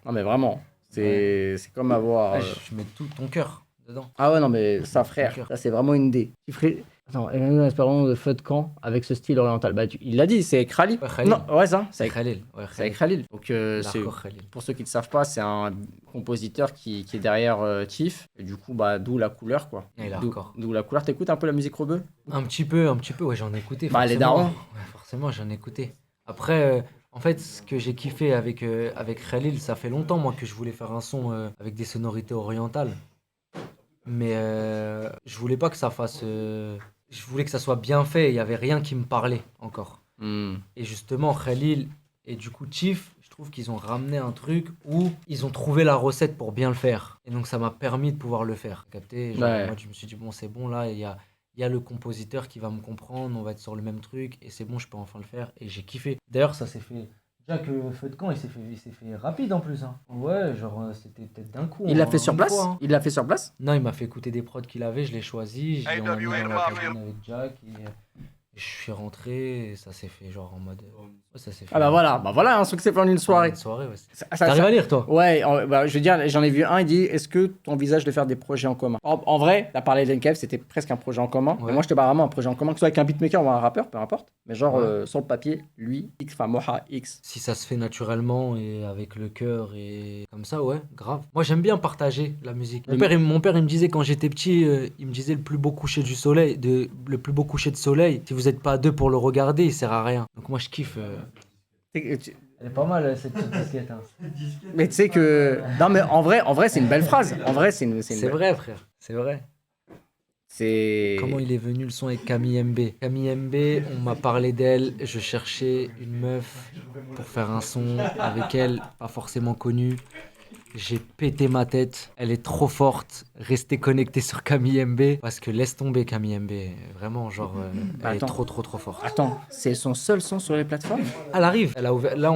Non, mais vraiment. C'est comme avoir... Ouais, je mets tout ton cœur dedans. Ah ouais, non, mais ça, frère, cœur. ça, c'est vraiment une idée. Tu ferais... Attends, Emmanuel Espérance de feu de camp avec ce style oriental. Bah, il l'a dit, c'est avec Khalil. Ouais, Khalil. Non, ouais, ça, c'est avec, Khalil. Ouais, c'est avec Khalil. Donc, c'est... L'hardcore Khalil. Pour ceux qui ne le savent pas, c'est un compositeur qui est derrière Tiff. Et du coup, bah, d'où la couleur, quoi. Et l'hardcore. D'où la couleur. T'écoutes un peu la musique rebeu? Un petit peu, ouais, j'en ai écouté. Bah, les forcément. darons. Ouais, forcément, j'en ai écouté. Après, en fait, ce que j'ai kiffé avec Khalil, ça fait longtemps, moi, que je voulais faire un son avec des sonorités orientales. Mais je voulais pas que ça fasse... je voulais que ça soit bien fait, il y avait rien qui me parlait encore. Et justement, Khalil et du coup Chief, je trouve qu'ils ont ramené un truc où ils ont trouvé la recette pour bien le faire. Et donc ça m'a permis de pouvoir le faire. Capté? Genre, Ouais. moi, je me suis dit, bon, c'est bon, là, il y a le compositeur qui va me comprendre, on va être sur le même truc, et c'est bon, je peux enfin le faire. Et j'ai kiffé. D'ailleurs, ça s'est fait... Déjà que Feu de camp, il s'est fait rapide en plus. Hein. Ouais, genre, c'était peut-être d'un coup. Il l'a en fait sur une place? fois, hein. Il l'a fait sur place? Non, il m'a fait écouter des prods qu'il avait, je l'ai choisi, on l'a mis dans la cabine avec Jack, et je suis rentré, et ça s'est fait genre en mode... Ouais, ça s'est fait. Ah bah voilà un truc qui s'est fait en une soirée. Une soirée, ouais. Ça- T'arrives à lire, toi? Ouais, bah, je veux dire, j'en ai vu un, il dit, est-ce que tu envisages de faire des projets en commun? En vrai, t'as parlé d'NKF, c'était presque un projet en commun. Ouais. Mais moi, je te parle vraiment un projet en commun, que ce soit avec un beatmaker ou un rappeur, peu importe. Mais genre, Ouais. sur le papier, lui, X, enfin Moha X. Si ça se fait naturellement et avec le cœur et comme ça, ouais, grave. Moi, j'aime bien partager la musique. Mon père, il me disait quand j'étais petit, il me disait le plus beau coucher de soleil, si vous n'êtes pas à deux pour le regarder, il sert à rien. Donc moi, je kiffe. Elle est pas mal, cette petite disquette. Hein. Mais tu sais que... Non, mais en vrai, c'est une belle phrase. En vrai, c'est une C'est belle- vrai, frère. C'est vrai. C'est... Comment il est venu le son avec Camille MB? Camille MB, on m'a parlé d'elle, je cherchais une meuf pour faire un son avec elle, pas forcément connue. J'ai pété ma tête, elle est trop forte, restez connectés sur Camille MB parce que laisse tomber Camille MB, vraiment genre elle attends. est trop forte. Attends, c'est son seul son sur les plateformes? Elle arrive, elle a ouvert, là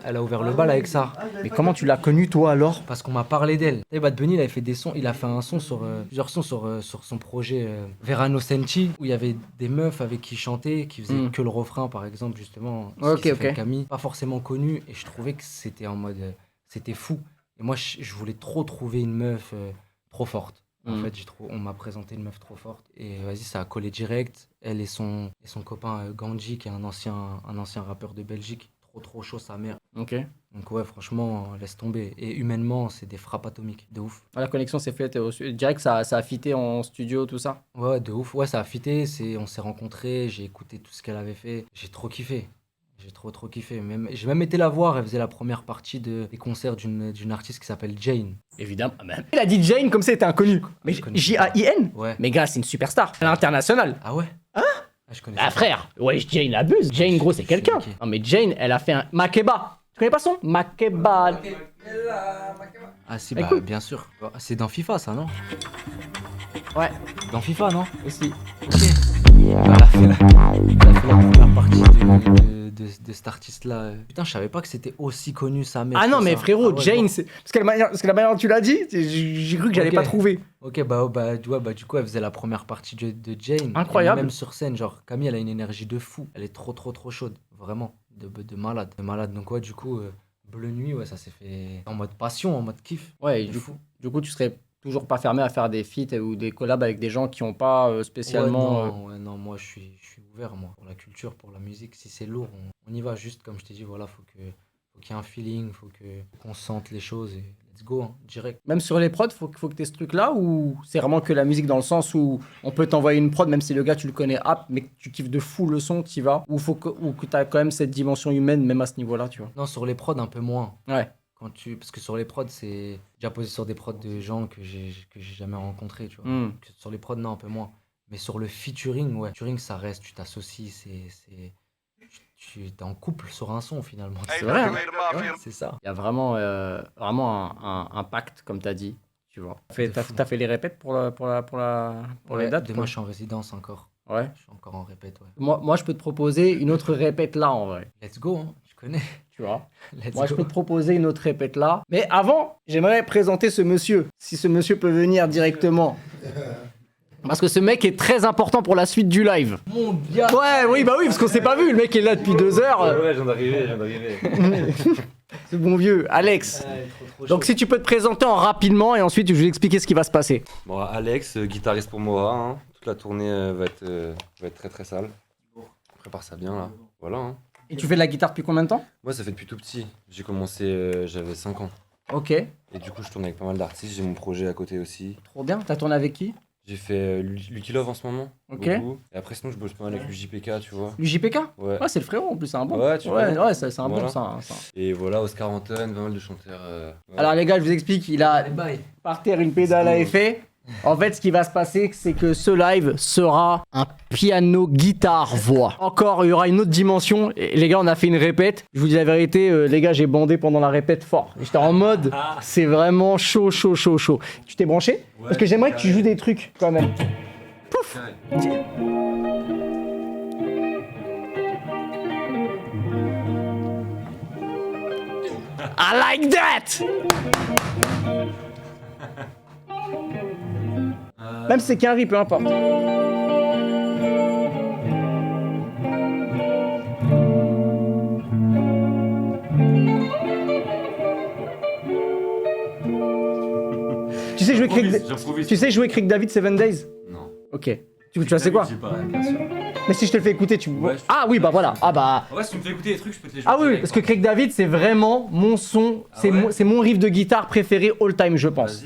elle a ouvert le bal avec ça. Mais comment tu l'as connue, toi, alors? Parce qu'on m'a parlé d'elle. Et Bad Bunny, il avait fait des sons, il a fait un son sur plusieurs sons sur son projet Verano Senti, où il y avait des meufs avec qui il chantait, qui faisaient que le refrain, par exemple, justement. Ce Ok, qui s'est fait ok. avec Camille, pas forcément connu, et je trouvais que c'était en mode, c'était fou. Et moi, je voulais trop trouver une meuf trop forte. En fait, on m'a présenté une meuf trop forte, et vas-y, ça a collé direct. Elle et son copain Gandhi, qui est un ancien rappeur de Belgique, trop chaud sa mère. Ok. Donc ouais, franchement, laisse tomber. Et humainement, c'est des frappes atomiques. De ouf. La connexion s'est faite, direct, ça a fité en studio, tout ça? Ouais, de ouf. Ouais, ça a fité. On s'est rencontrés. J'ai écouté tout ce qu'elle avait fait. J'ai trop kiffé. J'ai trop kiffé. J'ai même été la voir. Elle faisait la première partie des concerts d'une artiste qui s'appelle Jane. Évidemment. Il a dit Jane comme ça, était inconnu. Mais Je connais. J-A-I-N? Ouais. Mais gars, c'est une superstar. À l'international. Ah ouais? Ah, je connais Ah ça. frère, ouais, Jane abuse. Jane, gros, c'est quelqu'un. Ok. Non, mais Jane, elle a fait un Makeba. Tu connais pas son Makeba. Ah si, Écoute. bah bien sûr. C'est dans FIFA, ça, non? Ouais, Dans FIFA, non? aussi. Ok. Elle a fait la première partie de cet artiste-là. Putain, je savais pas que c'était aussi connu, sa mère. Ah non, que mais ça. frérot, Ah ouais, Jane, bon. c'est. Parce que la manière dont tu l'as dit, j'ai cru que j'allais Ok. pas trouver. Ok, ouais, du coup, elle faisait la première partie de Jane. Incroyable. Et même sur scène, genre, Camille, elle a une énergie de fou. Elle est trop chaude. Vraiment. De malade. De malade. Donc, ouais, du coup, Bleu Nuit, ouais, ça s'est fait en mode passion, en mode kiff. Ouais, et De fou. du coup, tu serais toujours pas fermé à faire des feats ou des collabs avec des gens qui ont pas spécialement. Ouais, non, moi, je suis ouvert, moi, pour la culture, pour la musique. Si c'est lourd, on y va. Juste, comme je t'ai dit, voilà, faut qu'il y ait un feeling, faut qu'on sente les choses et let's go, hein, direct. Même sur les prods, faut que tu aies ce truc-là ou c'est vraiment que la musique dans le sens où on peut t'envoyer une prod, même si le gars tu le connais mais que tu kiffes de fou le son, t'y vas ou que tu as quand même cette dimension humaine, même à ce niveau-là, tu vois. Non, sur les prods, un peu moins. Ouais. Parce que sur les prods, c'est déjà posé sur des prods de gens que j'ai jamais rencontrés, tu vois. Mm. Donc, sur les prods, non, un peu moins. Mais sur le featuring, ouais. Featuring, ça reste, tu t'associes, tu es en couple sur un son finalement. C'est vrai, hein. Ouais, c'est ça. Il y a vraiment, vraiment un pacte, comme tu as dit, tu vois. De fou. T'as fait les répètes pour les Ouais, dates demain, je suis en résidence encore. Ouais. Je suis encore en répète, ouais. Moi, je peux te proposer une autre répète là, en vrai. Let's go, hein. Je connais. Tu vois. Let's Moi, je go. peux te proposer une autre répète là. Mais avant, j'aimerais présenter ce monsieur. Si ce monsieur peut venir directement. Parce que ce mec est très important pour la suite du live. Mon gars. Ouais, oui, bah oui, parce qu'on s'est pas vu. Le mec est là depuis 2 heures. Ouais, j'en d'arriver. Ce bon vieux, Alex. Donc, si tu peux te présenter en rapidement et ensuite je vais expliquer ce qui va se passer. Bon, Alex, guitariste pour Moa, hein. Toute la tournée va être très très sale. Prépare ça bien là. Voilà. Hein. Et tu fais de la guitare depuis combien de temps? Moi, ça fait depuis tout petit. J'ai commencé, j'avais 5 ans. Ok, Et du coup, je tourne avec pas mal d'artistes. J'ai mon projet à côté aussi. trop bien. T'as tourné avec qui? J'ai fait Lucky Love en ce moment. Ok. Beaucoup. Et après, sinon, je bosse pas mal avec l'UJPK, tu vois. l'UJPK? Ouais. Ouais, c'est le frérot en plus, c'est un bon. Ouais, tu ouais, vois. ouais, c'est un bon Voilà. ça. Hein. Et voilà, Oscar Anton, pas mal de chanteurs. Ouais. Alors les gars, je vous explique, il a Les bails. par terre une pédale à effet. En fait, ce qui va se passer, c'est que ce live sera un piano, guitare, voix. Encore, il y aura une autre dimension. Et les gars, on a fait une répète. Je vous dis la vérité, les gars, j'ai bandé pendant la répète fort. J'étais en mode, c'est vraiment chaud. Tu t'es branché? Parce que j'aimerais que tu joues des trucs quand même. Pouf. I like that! Même si c'est qu'un riz, peu importe. Tu sais jouer J'improvise. Tu sais jouer Crick David 7 Days? Non. Ok. Tu vois c'est quoi? Bien sûr. Mais si je te le fais écouter, tu... Ouais, je- Ah oui, bah voilà. Ah bah... Ouais, si tu me fais écouter des trucs, je peux te les jouer. Ah oui, parce que Crick David, c'est vraiment mon son, c'est ouais c'est mon riff de guitare préféré all time, je pense.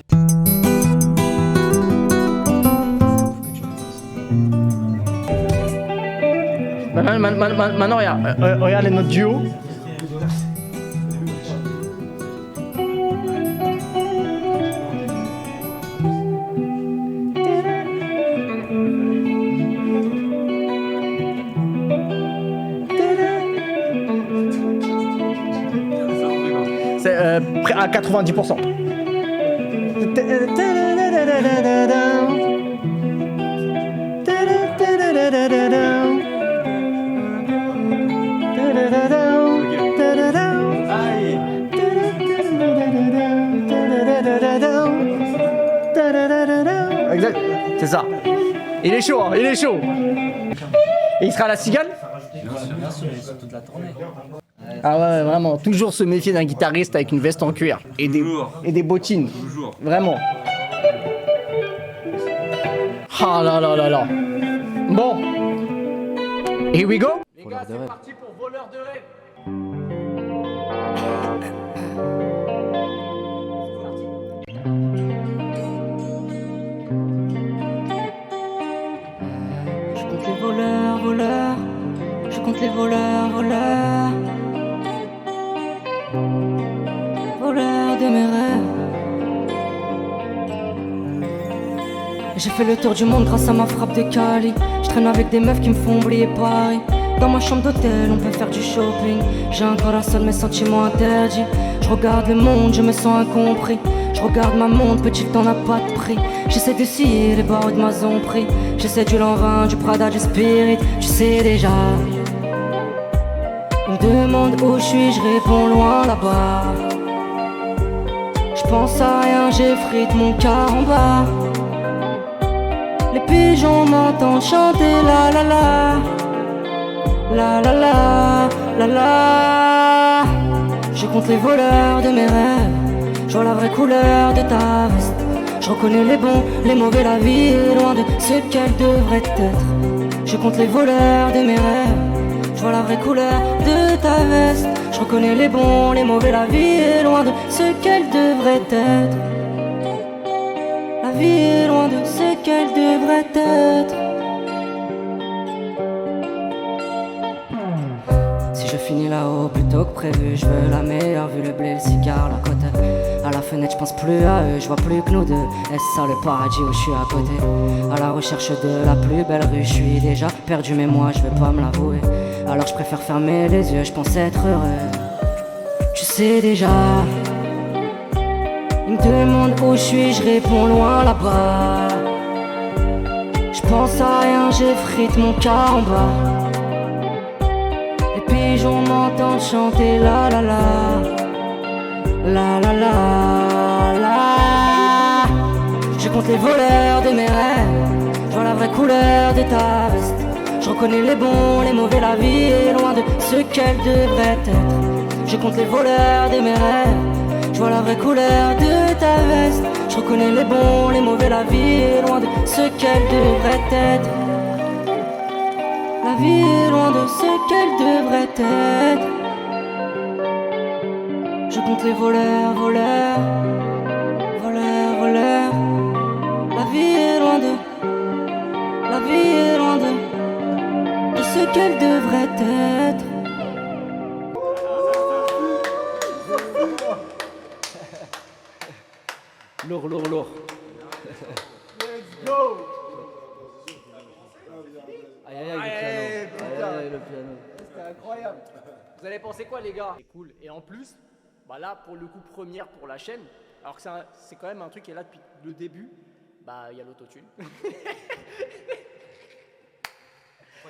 Maintenant, regarde les notes duo. C'est près à 90%. Exact, c'est ça. Il est chaud, hein, il est chaud. Et il sera à la cigale? Bien sûr, sur toute la tournée. Ah ouais, vraiment, toujours se méfier d'un guitariste avec une veste en cuir et des bottines. Toujours. Vraiment. Ah là là là là. Bon. Here we go. Les Voleur de rêve. parti pour voleur de rêve. Je compte les voleurs, voleurs. Je compte les voleurs, voleurs. Voleurs de mes rêves. J'ai fait le tour du monde grâce à ma frappe de Cali. Je traîne avec des meufs qui me font oublier Paris. Dans ma chambre d'hôtel, on peut faire du shopping. J'ai encore un seul, mes sentiments interdits. Je regarde le monde, je me sens incompris. Je regarde ma montre, petite, t'en as pas de prix. J'essaie de scier les barreaux de ma prix. J'essaie du Lanvin, du Prada, du Spirit. Tu sais déjà. On me demande où je suis, je réponds loin là-bas. Je pense à rien, j'effrite mon cœur en bas. Les pigeons m'entendent chanter la la la. La la la, la la. Je compte les voleurs de mes rêves. Je vois la vraie couleur de ta veste. Je reconnais les bons, les mauvais, la vie est loin de ce qu'elle devrait être. Je compte les voleurs de mes rêves. Je vois la vraie couleur de ta veste. Je reconnais les bons, les mauvais, la vie est loin de ce qu'elle devrait être. La vie est loin de ce qu'elle devrait être. Si je finis là-haut plutôt que prévu, je veux la meilleure vue, le blé, le cigare, la côte. À la fenêtre, je pense plus à eux, je vois plus que nous deux. Est-ce ça le paradis où je suis à côté? À la recherche de la plus belle rue, je suis déjà perdu, mais moi je veux pas me l'avouer. Alors je préfère fermer les yeux, je pense être heureux. Tu sais déjà. Ils me demandent où je suis, je réponds loin là-bas. Je pense à rien, j'effrite mon cœur en bas. Les pigeons m'entendent chanter la la la. La la la la. Je compte les voleurs de mes rêves. Je vois la vraie couleur de ta veste. Je reconnais les bons, les mauvais, la vie est loin de ce qu'elle devrait être. Je compte les voleurs de mes rêves. Je vois la vraie couleur de ta veste. Je reconnais les bons, les mauvais, la vie est loin de ce qu'elle devrait être. La vie est loin de ce qu'elle devrait être. Je compte les voleurs, voleurs, voleurs, voleurs. La vie est loin de, la vie est loin de ce qu'elle devrait être. Lourd, lourd, lourd. Let's go. Aïe aïe aïe, le piano. Aïe aïe, le piano. C'était incroyable. Vous allez penser quoi, les gars? C'est cool. Et en plus, bah là, pour le coup, première pour la chaîne, alors que c'est quand même un truc qui est là depuis le début, bah il y a l'autotune.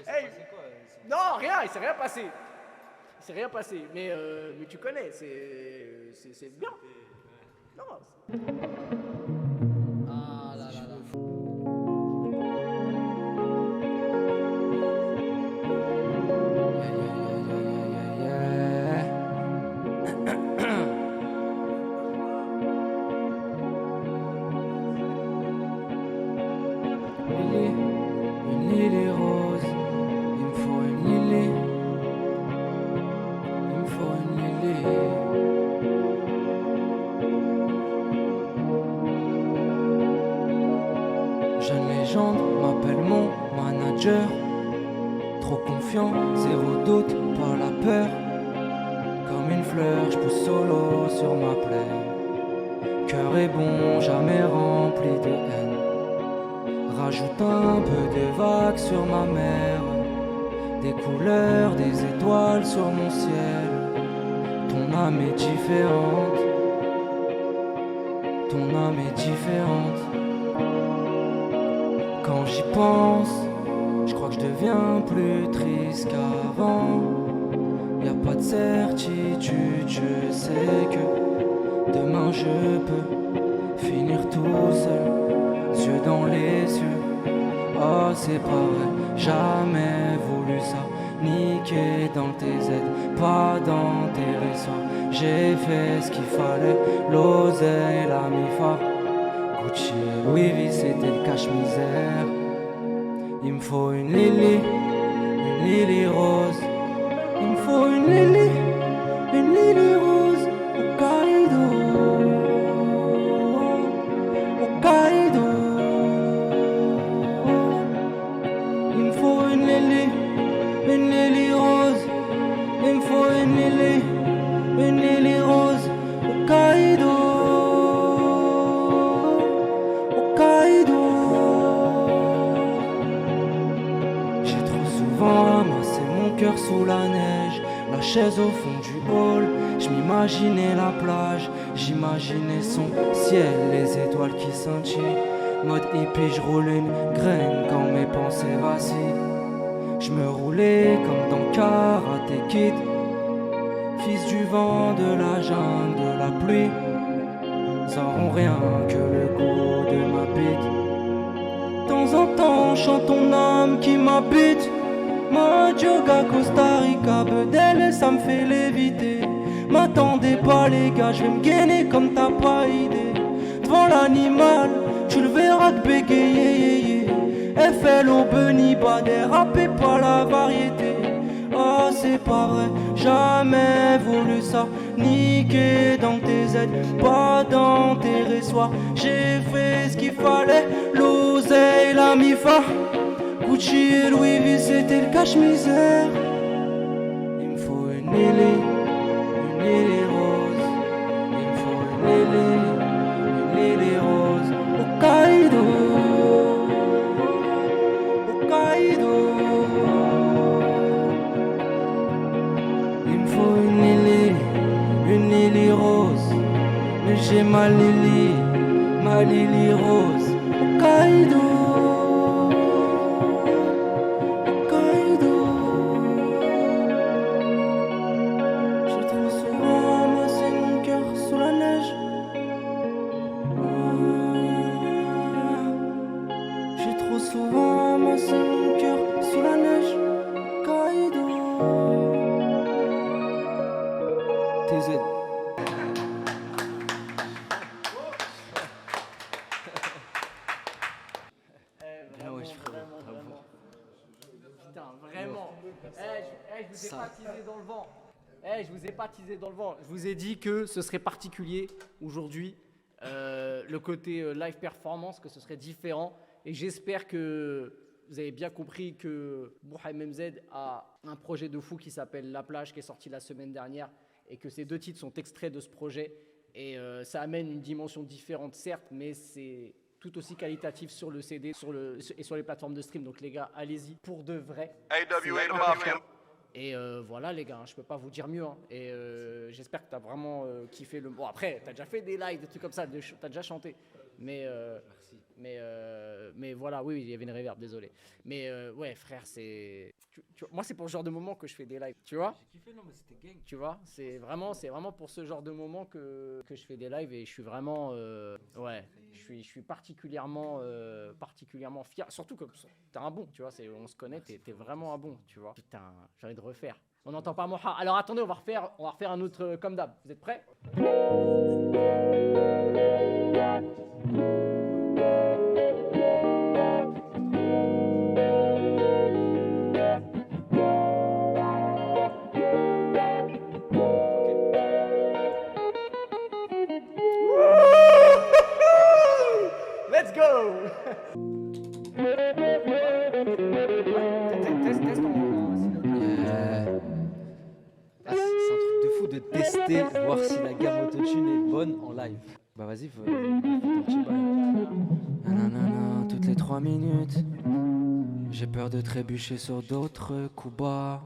Hey, non, rien, il s'est rien passé. Il s'est rien passé, mais tu connais, c'est bien. Non. Ah là là là. Une lily rose, il me faut une lily. Il me faut une lily. Jeune légende m'appelle mon manager. Trop confiant, zéro doute, pas la peur. Comme une fleur, je pousse solo sur ma plaie. Cœur est bon, jamais rempli de haine. Rajoute un peu de vagues sur ma mer. Des couleurs, des étoiles sur mon ciel. Ton âme est différente. Ton âme est différente. Quand j'y pense, je crois que je deviens plus triste qu'avant. Y a pas de certitude, je sais que demain je peux finir tout seul, yeux dans les yeux. Oh c'est pas vrai, jamais voulu ça. Niquer dans le TZ, pas dans tes ressorts. J'ai fait ce qu'il fallait, l'oseille, la mifa. Gucci, Louis V, c'était le cache-misère. Il me faut une lily rose. Il me faut une lily rose. Hokkaido, Hokkaido. Il me faut une lily rose. Il me faut une lily rose. Hokkaido, Hokkaido. J'ai trop souvent amassé mon cœur sous la neige, la chaise au fond du hall. Je m'imaginais la plage, j'imaginais son ciel, les étoiles qui scintillent. Mode hippie, je roulais une graine quand mes pensées vacillent. Je me roulais comme dans Karate Kid, fils du vent, de la jungle, de la pluie. N'auront rien que le goût de ma bite. De temps en temps, chante ton âme qui m'habite. Madjoga, Costa Rica, Bedel, et ça me fait léviter. M'attendez pas les gars, je vais me gainer comme t'as pas idée. Devant l'animal, tu le verras que bégayer. FLO, Benny Bader, rappez pas la variété. Oh c'est pas vrai, jamais voulu ça. Niquer dans tes aides, pas dans tes résoirs. J'ai fait ce qu'il fallait, l'oseille, la mifa. Gucci et Louis V, c'était le cache-misère. Il me faut une Lily rose. Il me faut une Lily rose. Hokkaido, Hokkaido. Il me faut une Lily rose. Mais j'ai ma Lily rose. Hokkaido. Je vous ai pas teasé dans le vent. Je vous ai dit que ce serait particulier aujourd'hui, le côté live performance, que ce serait différent. Et j'espère que vous avez bien compris que Bouhaï MZ a un projet de fou qui s'appelle La Plage, qui est sorti la semaine dernière, et que ces 2 titres sont extraits de ce projet. Et ça amène une dimension différente, certes, mais c'est tout aussi qualitatif sur le CD et sur les plateformes de stream. Donc les gars, allez-y pour de vrai. Et voilà les gars, je peux pas vous dire mieux. Et j'espère que t'as vraiment kiffé le... Bon après, t'as déjà fait des lives, des trucs comme ça, t'as déjà chanté. Mais voilà, oui, il y avait une reverb, désolé. Mais ouais frère, c'est... moi c'est pour ce genre de moment que je fais des lives, tu vois. J'ai kiffé, non mais c'était gang. Tu vois, c'est vraiment pour ce genre de moment que je fais des lives et je suis vraiment... ouais, je suis particulièrement fier. Surtout que t'es un bon, tu vois, on se connaît, t'es vraiment un bon, tu vois. Putain, j'ai envie de refaire. On n'entend pas Moha. Alors attendez, on va refaire un autre comme d'hab. Vous êtes prêts ? Let's go! Test C'est un truc de fou de tester, voir si la gamme autotune est bonne en live. Bah vas-y, fais ton petit bail. Nanana, toutes les 3 minutes, j'ai peur de trébucher sur d'autres coups bas.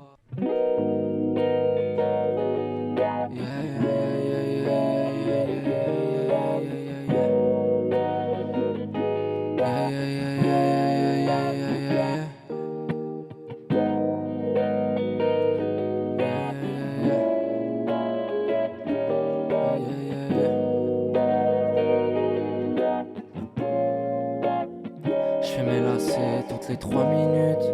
Toutes les 3 minutes,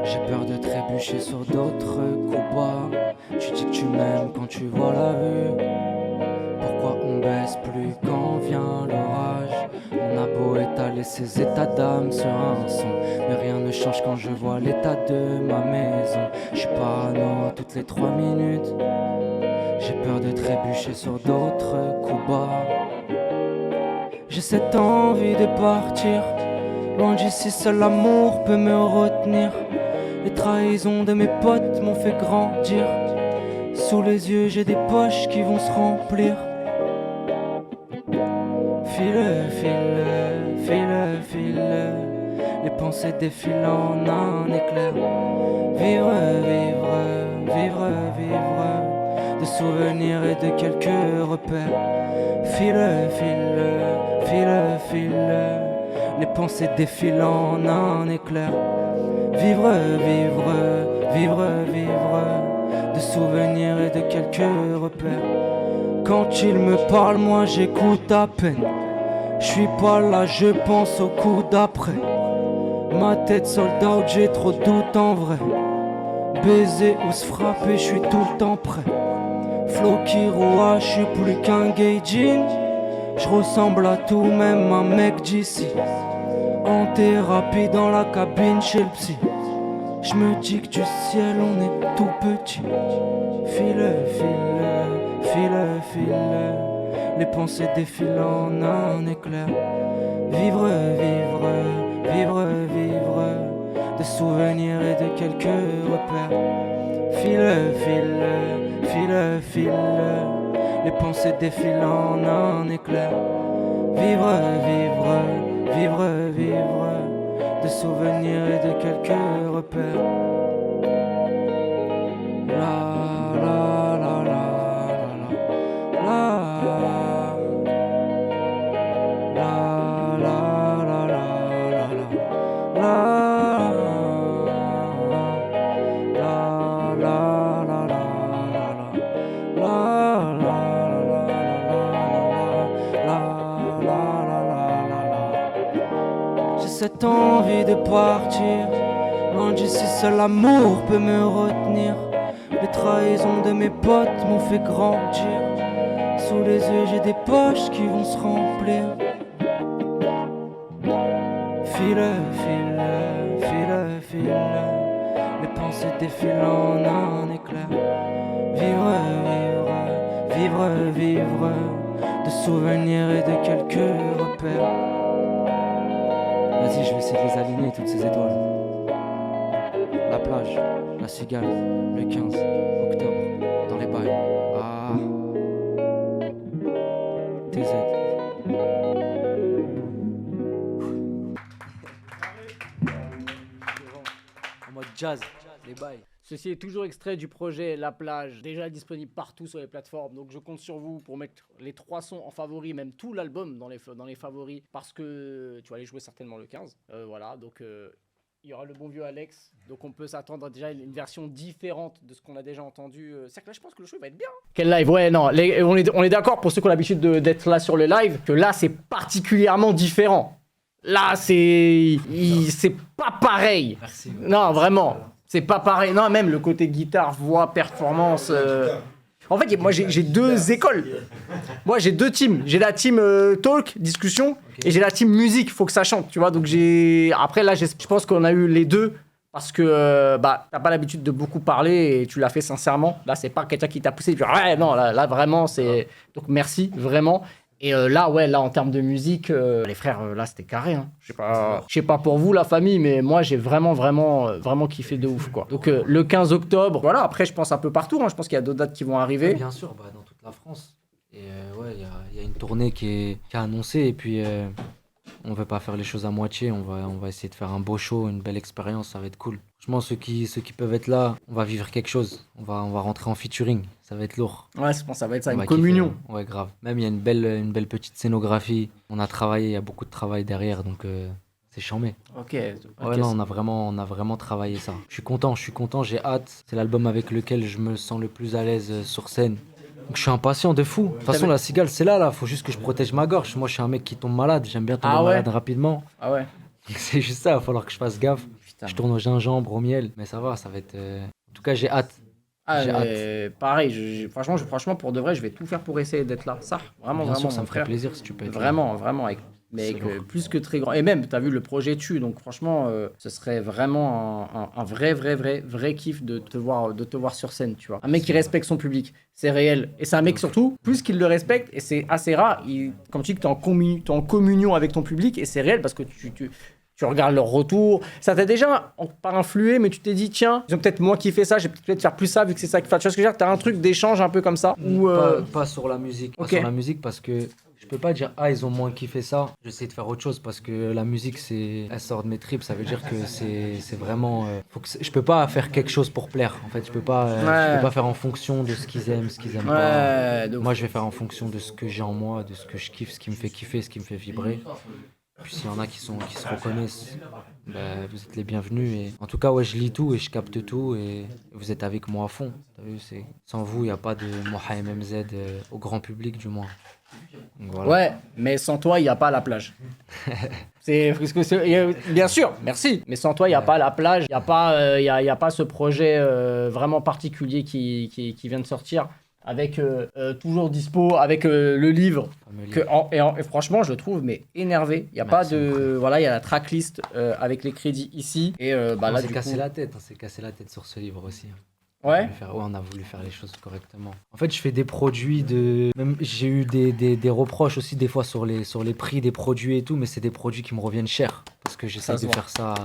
j'ai peur de trébucher sur d'autres coups bas. Tu dis que tu m'aimes quand tu vois la vue. Pourquoi on baisse plus quand vient l'orage? On a beau étaler ses états d'âme sur un son, mais rien ne change quand je vois l'état de ma maison. Je suis parano toutes les 3 minutes, j'ai peur de trébucher sur d'autres coups bas. J'ai cette envie de partir loin d'ici, seul l'amour peut me retenir. Les trahisons de mes potes m'ont fait grandir. Sous les yeux j'ai des poches qui vont se remplir. File, file, file, file. Les pensées défilent en un éclair. Vivre, vivre, vivre, vivre, de souvenirs et de quelques repères. File, file, file, file, les pensées défilent en un éclair. Vivre, vivre, vivre, vivre, de souvenirs et de quelques repères. Quand il me parle, moi j'écoute à peine. Je suis pas là, je pense au coup d'après. Ma tête sold out, j'ai trop de doutes en vrai. Baiser ou se frapper, je suis tout le temps prêt. Flow qui roule, je suis plus qu'un gay jean. Je ressemble à tout, même un mec d'ici. En thérapie dans la cabine chez le psy. Je me dis que du ciel on est tout petit. File, file, file, file, les pensées défilent en un éclair. Vivre, vivre, vivre, vivre, de souvenirs et de quelques repères. File, file, file, file, les pensées défilent en un éclair. Vivre, vivre, vivre, vivre, de souvenirs et de quelques repères. La la la la la la la la la la J'ai cette envie de partir. Loin d'ici, seul l'amour peut me retenir. Les trahisons de mes potes m'ont fait grandir. Sous les yeux, j'ai des poches qui vont se remplir. File, file, file, file, les pensées défilent en un éclair. Vivre, vivre, vivre, vivre, de souvenirs et de quelques repères. Vas-y, je vais essayer de les aligner, toutes ces étoiles. La plage, la cigale, le 15 octobre, dans les bails. Ah, TZ. En mode jazz, les bails. Ceci est toujours extrait du projet La Plage, déjà disponible partout sur les plateformes. Donc je compte sur vous pour mettre les 3 sons en favoris, même tout l'album dans les favoris, parce que tu vas aller jouer certainement le 15. Voilà, donc il y aura le bon vieux Alex. Donc on peut s'attendre à déjà une version différente de ce qu'on a déjà entendu. C'est que là, je pense que le show va être bien. Quel live? Ouais, non, on est d'accord pour ceux qui ont l'habitude d'être là sur le live, que là, c'est particulièrement différent. Là, c'est pas pareil. Merci. Non, vraiment. C'est pas pareil. Non, même le côté guitare, voix, performance. En fait, moi, j'ai 2 écoles. Moi, j'ai 2 teams. J'ai la team talk, discussion, et j'ai la team musique. Faut que ça chante, tu vois. Donc, après, là, je pense qu'on a eu les deux. Parce que t'as pas l'habitude de beaucoup parler et tu l'as fait sincèrement. Là, c'est pas quelqu'un qui t'a poussé. Puis, ouais, non, là vraiment, c'est. Donc, merci, vraiment. Et là, en termes de musique, les frères, là, c'était carré. Hein. Je sais pas pour vous, la famille, mais moi, j'ai vraiment kiffé de ouf, quoi. Donc, le 15 octobre, voilà. Après, je pense un peu partout. Hein. Je pense qu'il y a d'autres dates qui vont arriver. Ouais, bien sûr, dans toute la France. Et ouais, il y a une tournée qui est annoncée. Et puis, on veut pas faire les choses à moitié. On va essayer de faire un beau show, une belle expérience. Ça va être cool. Franchement, ceux qui peuvent être là, on va vivre quelque chose. On va rentrer en featuring. Ça va être lourd. Ouais, je pense que ça va être ça, On une va communion. kiffer. Ouais, grave. Même, il y a une belle petite scénographie. On a travaillé, il y a beaucoup de travail derrière, donc c'est chambé. Ok. Ouais, non, on a vraiment travaillé ça. Je suis content, j'ai hâte. C'est l'album avec lequel je me sens le plus à l'aise sur scène. Donc je suis impatient de fou. De toute façon, la cigale, c'est là. Faut juste que je protège ma gorge. Moi, je suis un mec qui tombe malade. J'aime bien tomber malade rapidement. Ah ouais. Donc, c'est juste ça, il va falloir que je fasse gaffe. Putain. Je tourne au gingembre, au miel. Mais ça va être... En tout cas, j'ai hâte. Ah, J'ai pareil, franchement, pour de vrai, je vais tout faire pour essayer d'être là. Ça, vraiment, Bien vraiment, sûr, ça mon me ferait frère. plaisir si tu peux être là. Vraiment, avec plus que très grand. Et même, t'as vu, le projet tue, donc franchement, ce serait vraiment un vrai kiff de te voir sur scène, tu vois. Un mec qui respecte son public, c'est réel. Et c'est un mec surtout, plus qu'il le respecte, et c'est assez rare, comme tu dis que t'es en communion avec ton public, et c'est réel parce que tu regardes leur retour. Ça t'a déjà pas influé, mais tu t'es dit, tiens, ils ont peut-être moins kiffé ça, j'ai peut-être faire plus ça vu que c'est ça qui fait. Tu vois ce que je veux dire? T'as un truc d'échange un peu comme ça? Ou Pas sur la musique. Pas Ok. sur la musique parce que Je peux pas dire, ah, ils ont moins kiffé ça. J'essaie de faire autre chose parce que la musique, elle sort de mes tripes. Ça veut dire que c'est vraiment. Je peux pas faire quelque chose pour plaire. En fait, je peux pas faire en fonction de ce qu'ils aiment, ce qu'ils aiment pas. Moi, je vais faire en fonction de ce que j'ai en moi, de ce que je kiffe, ce qui me fait kiffer, ce qui me fait vibrer. Puis s'il y en a qui se reconnaissent, bah, vous êtes les bienvenus. Et... En tout cas, ouais, je lis tout et je capte tout et vous êtes avec moi à fond. T'as vu, sans vous, il n'y a pas de Moha MMZ au grand public du moins. Donc, voilà. Ouais, mais sans toi, il n'y a pas la plage. Bien sûr, merci. Mais sans toi, il n'y a pas la plage. Il n'y a pas ce projet vraiment particulier qui vient de sortir. Avec toujours dispo, avec le livre. Et franchement, je le trouve énervé. Il y a pas de. Voilà, il y a la tracklist avec les crédits ici. Et on là, s'est cassé la tête. On s'est cassé la tête sur ce livre aussi. Ouais. On a voulu faire les choses correctement. En fait, je fais des produits même j'ai eu des reproches aussi des fois sur les prix des produits et tout, mais c'est des produits qui me reviennent cher parce que j'essaie de faire ça.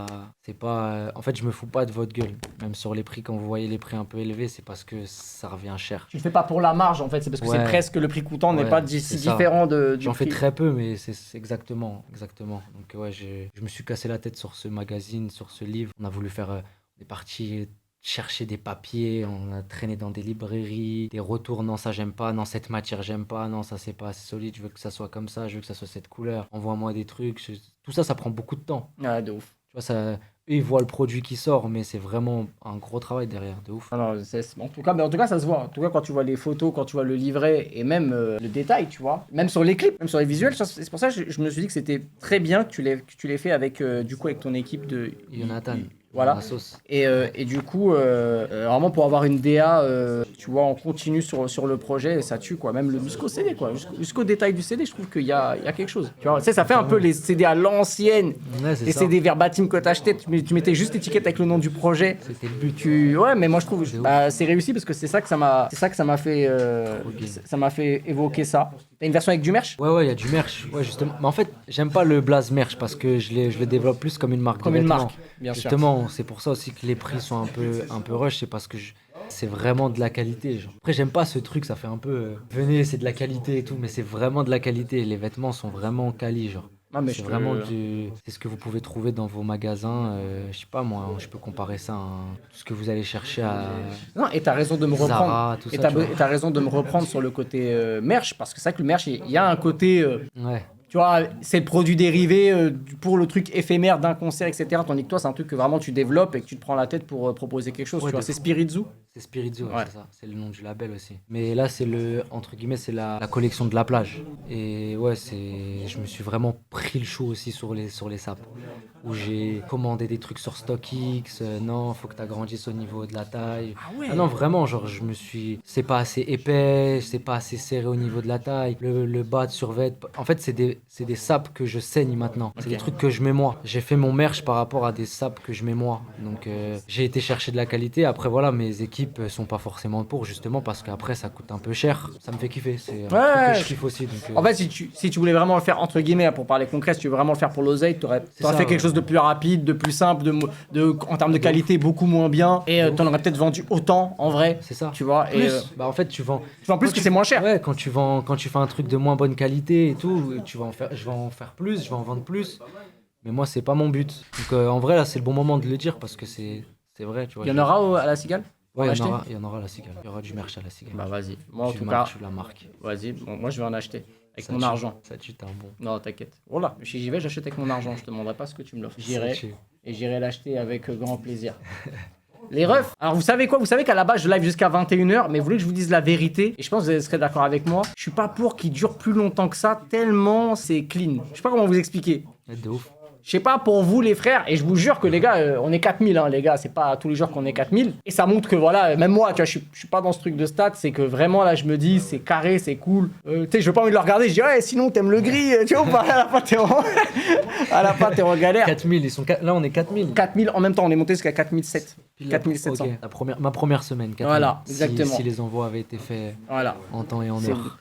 C'est pas. En fait, je me fous pas de votre gueule. Même sur les prix, quand vous voyez les prix un peu élevés, c'est parce que ça revient cher. Tu le fais pas pour la marge en fait, c'est parce que c'est presque le prix coûtant n'est pas si différent du J'en prix. fais très peu, mais c'est exactement. Donc ouais, je me suis cassé la tête sur ce magazine, sur ce livre. On a voulu faire des parties. Chercher des papiers, on a traîné dans des librairies, des retours, non ça j'aime pas, non cette matière j'aime pas, non ça c'est pas assez solide, je veux que ça soit comme ça, je veux que ça soit cette couleur, envoie-moi des trucs, tout ça prend beaucoup de temps. Ouais, de ouf. Tu vois, eux ils voient le produit qui sort, mais c'est vraiment un gros travail derrière, de ouf. Alors, en tout cas, ça se voit. En tout cas, quand tu vois les photos, quand tu vois le livret et même le détail, tu vois, même sur les clips, même sur les visuels, c'est pour ça que je me suis dit que c'était très bien que tu l'aies fait avec ton équipe de Jonathan. Voilà. Et du coup, vraiment pour avoir une DA, tu vois, on continue sur le projet, ça tue quoi. Même jusqu'au CD quoi, jusqu'au détail du CD, je trouve qu'il y a quelque chose. Tu vois, ça fait un peu les CD à l'ancienne, les CD verbatim que t'achetais, tu mettais juste l'étiquette avec le nom du projet. C'était le but. Ouais, mais moi je trouve, c'est réussi parce que c'est ça que ça m'a fait, ça m'a fait évoquer ça. T'as une version avec du merch ? Ouais, il y a du merch. Ouais, justement. Mais en fait, j'aime pas le blaze merch parce que je le développe plus comme une marque. Comme une marque, bien sûr. Justement, c'est pour ça aussi que les prix sont un peu rush, c'est parce que c'est vraiment de la qualité. Genre. Après, j'aime pas ce truc, ça fait un peu venez, c'est de la qualité et tout, mais c'est vraiment de la qualité. Les vêtements sont vraiment quali, genre. Non, mais c'est vraiment c'est ce que vous pouvez trouver dans vos magasins. Je sais pas moi, je peux comparer ça à tout ce que vous allez chercher à. Non, et t'as raison de me reprendre. Zara, tout ça, t'as raison de me reprendre sur le côté merch, parce que c'est vrai que le merch, il y a un côté. Ouais. Tu vois, c'est le produit dérivé pour le truc éphémère d'un concert, etc. Tandis que toi, c'est un truc que vraiment tu développes et que tu te prends la tête pour proposer quelque chose. Ouais, tu vois, c'est Spirizu. C'est Spirizu, ouais. C'est ça. C'est le nom du label aussi. Mais là, c'est entre guillemets, c'est la collection de la plage. Et ouais, je me suis vraiment pris le chaud aussi sur les sapes. Où j'ai commandé des trucs sur StockX. Non, faut que tu agrandisses au niveau de la taille. Ah non, vraiment, genre, c'est pas assez épais, c'est pas assez serré au niveau de la taille. Le bas de survêt. En fait, c'est des sapes que je saigne maintenant. C'est des trucs que je mets moi. J'ai fait mon merch par rapport à des sapes que je mets moi. Donc, j'ai été chercher de la qualité. Après, voilà, mes équipes sont pas forcément pour, justement, parce qu'après, ça coûte un peu cher. Ça me fait kiffer. C'est un truc que je kiffe aussi. Donc, en fait, si tu voulais vraiment le faire, entre guillemets, pour parler concret, si tu veux vraiment le faire pour l'oseille, t'aurais fait quelque chose de plus rapide, de plus simple, en termes de qualité beaucoup moins bien, et t'en aurais peut-être vendu autant en vrai. C'est ça. Tu vois. Plus, et en fait, tu vends plus que c'est moins cher. Ouais, quand tu fais un truc de moins bonne qualité et tout, je vais en faire plus, je vais en vendre plus. Mais moi, c'est pas mon but. Donc en vrai, là, c'est le bon moment de le dire parce que c'est vrai, tu vois. Il y en aura à la Cigale ? Ouais, il y en aura à la Cigale. Il y aura du merch à la Cigale. Bah vas-y. Moi en tout cas, la marque. Vas-y. Bon, moi je vais en acheter avec mon argent. Ça tue, t'es un bon. Non, t'inquiète. Voilà, si j'y vais, j'achète avec mon argent. Je te demanderai pas ce que tu me l'offres. J'irai l'acheter avec grand plaisir. Les refs. Alors vous savez quoi ? Vous savez qu'à la base je live jusqu'à 21h, mais vous voulez que je vous dise la vérité ? Et je pense que vous serez d'accord avec moi. Je suis pas pour qu'il dure plus longtemps que ça, tellement c'est clean. Je sais pas comment vous expliquer. De ouf. Je sais pas pour vous les frères, et je vous jure que les gars, on est 4000 hein, les gars, c'est pas tous les jours qu'on est 4000. Et ça montre que voilà, même moi, tu vois, je suis pas dans ce truc de stats, c'est que vraiment là je me dis c'est carré, c'est cool. Tu sais, je veux pas envie de le regarder, je dis ouais, sinon t'aimes le gris, tu vois, à la fin t'es en galère. 4000, là on est 4000. 4000 en même temps, on est monté jusqu'à 4007. 4700. Okay. Ma première semaine, 4000. Voilà, exactement. Si les envois avaient été faits en temps et en heure.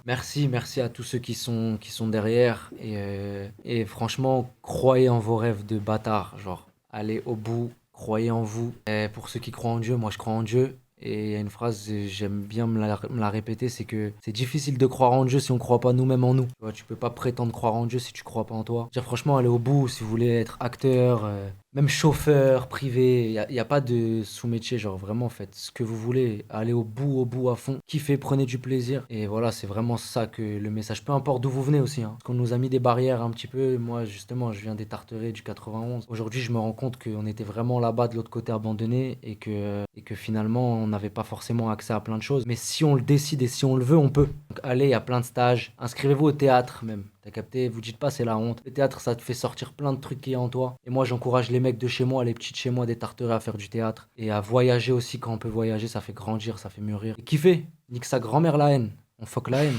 Merci à tous ceux qui sont derrière et franchement croyez en vos rêves de bâtards, genre allez au bout, croyez en vous. Et pour ceux qui croient en Dieu, moi je crois en Dieu Et il y a une phrase, j'aime bien me la répéter, c'est que c'est difficile de croire en Dieu si on croit pas nous-mêmes en nous. Tu vois, tu peux pas prétendre croire en Dieu si tu crois pas en toi. Dire franchement, allez au bout si vous voulez être acteur, même chauffeur, privé. Il y a pas de sous-métier, genre vraiment faites ce que vous voulez. Allez au bout à fond. Kiffez, prenez du plaisir. Et voilà, c'est vraiment ça que le message. Peu importe d'où vous venez aussi. Hein. Parce qu'on nous a mis des barrières un petit peu. Moi, justement, je viens des Tarterets du 91. Aujourd'hui, je me rends compte qu'on était vraiment là-bas de l'autre côté abandonné et que finalement, on n'avait pas forcément accès à plein de choses. Mais si on le décide et si on le veut, on peut. Donc allez, il y a plein de stages. Inscrivez-vous au théâtre même. T'as capté? Vous dites pas c'est la honte. Le théâtre, ça te fait sortir plein de trucs qu'il y a en toi. Et moi, j'encourage les mecs de chez moi, les petits de chez moi, des Tarterets à faire du théâtre. Et à voyager aussi quand on peut voyager. Ça fait grandir, ça fait mûrir. Et kiffer. Nique sa grand-mère la haine. On fuck la haine.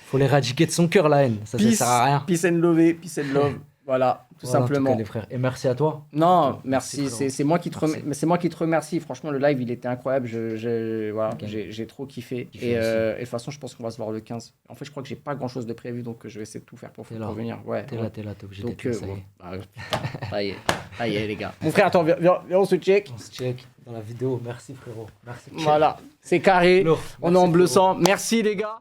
Faut l'éradiquer de son cœur la haine. Ça sert à rien. Peace and love. Voilà, tout Voilà, simplement. en tout cas, les frères. Et merci à toi. Non, merci. frérot. C'est moi qui te Merci. c'est moi qui te remercie. Franchement, le live, il était incroyable. Voilà, Ok. j'ai trop kiffé. Kiffé Et aussi. de toute façon, je pense qu'on va se voir le 15. En fait, je crois que j'ai pas grand chose de prévu, donc je vais essayer de tout faire pour T'es là. venir. Ouais. T'es là, t'es obligé Donc, d'être là, ça y ouais. est. Ah, putain. Ça y est, les gars. Mon frère, attends, viens, on se check. On se check dans la vidéo. Merci frérot. Merci. Voilà, c'est carré. Lourd. On est Merci, en bleu frérot. sang. Merci, les gars.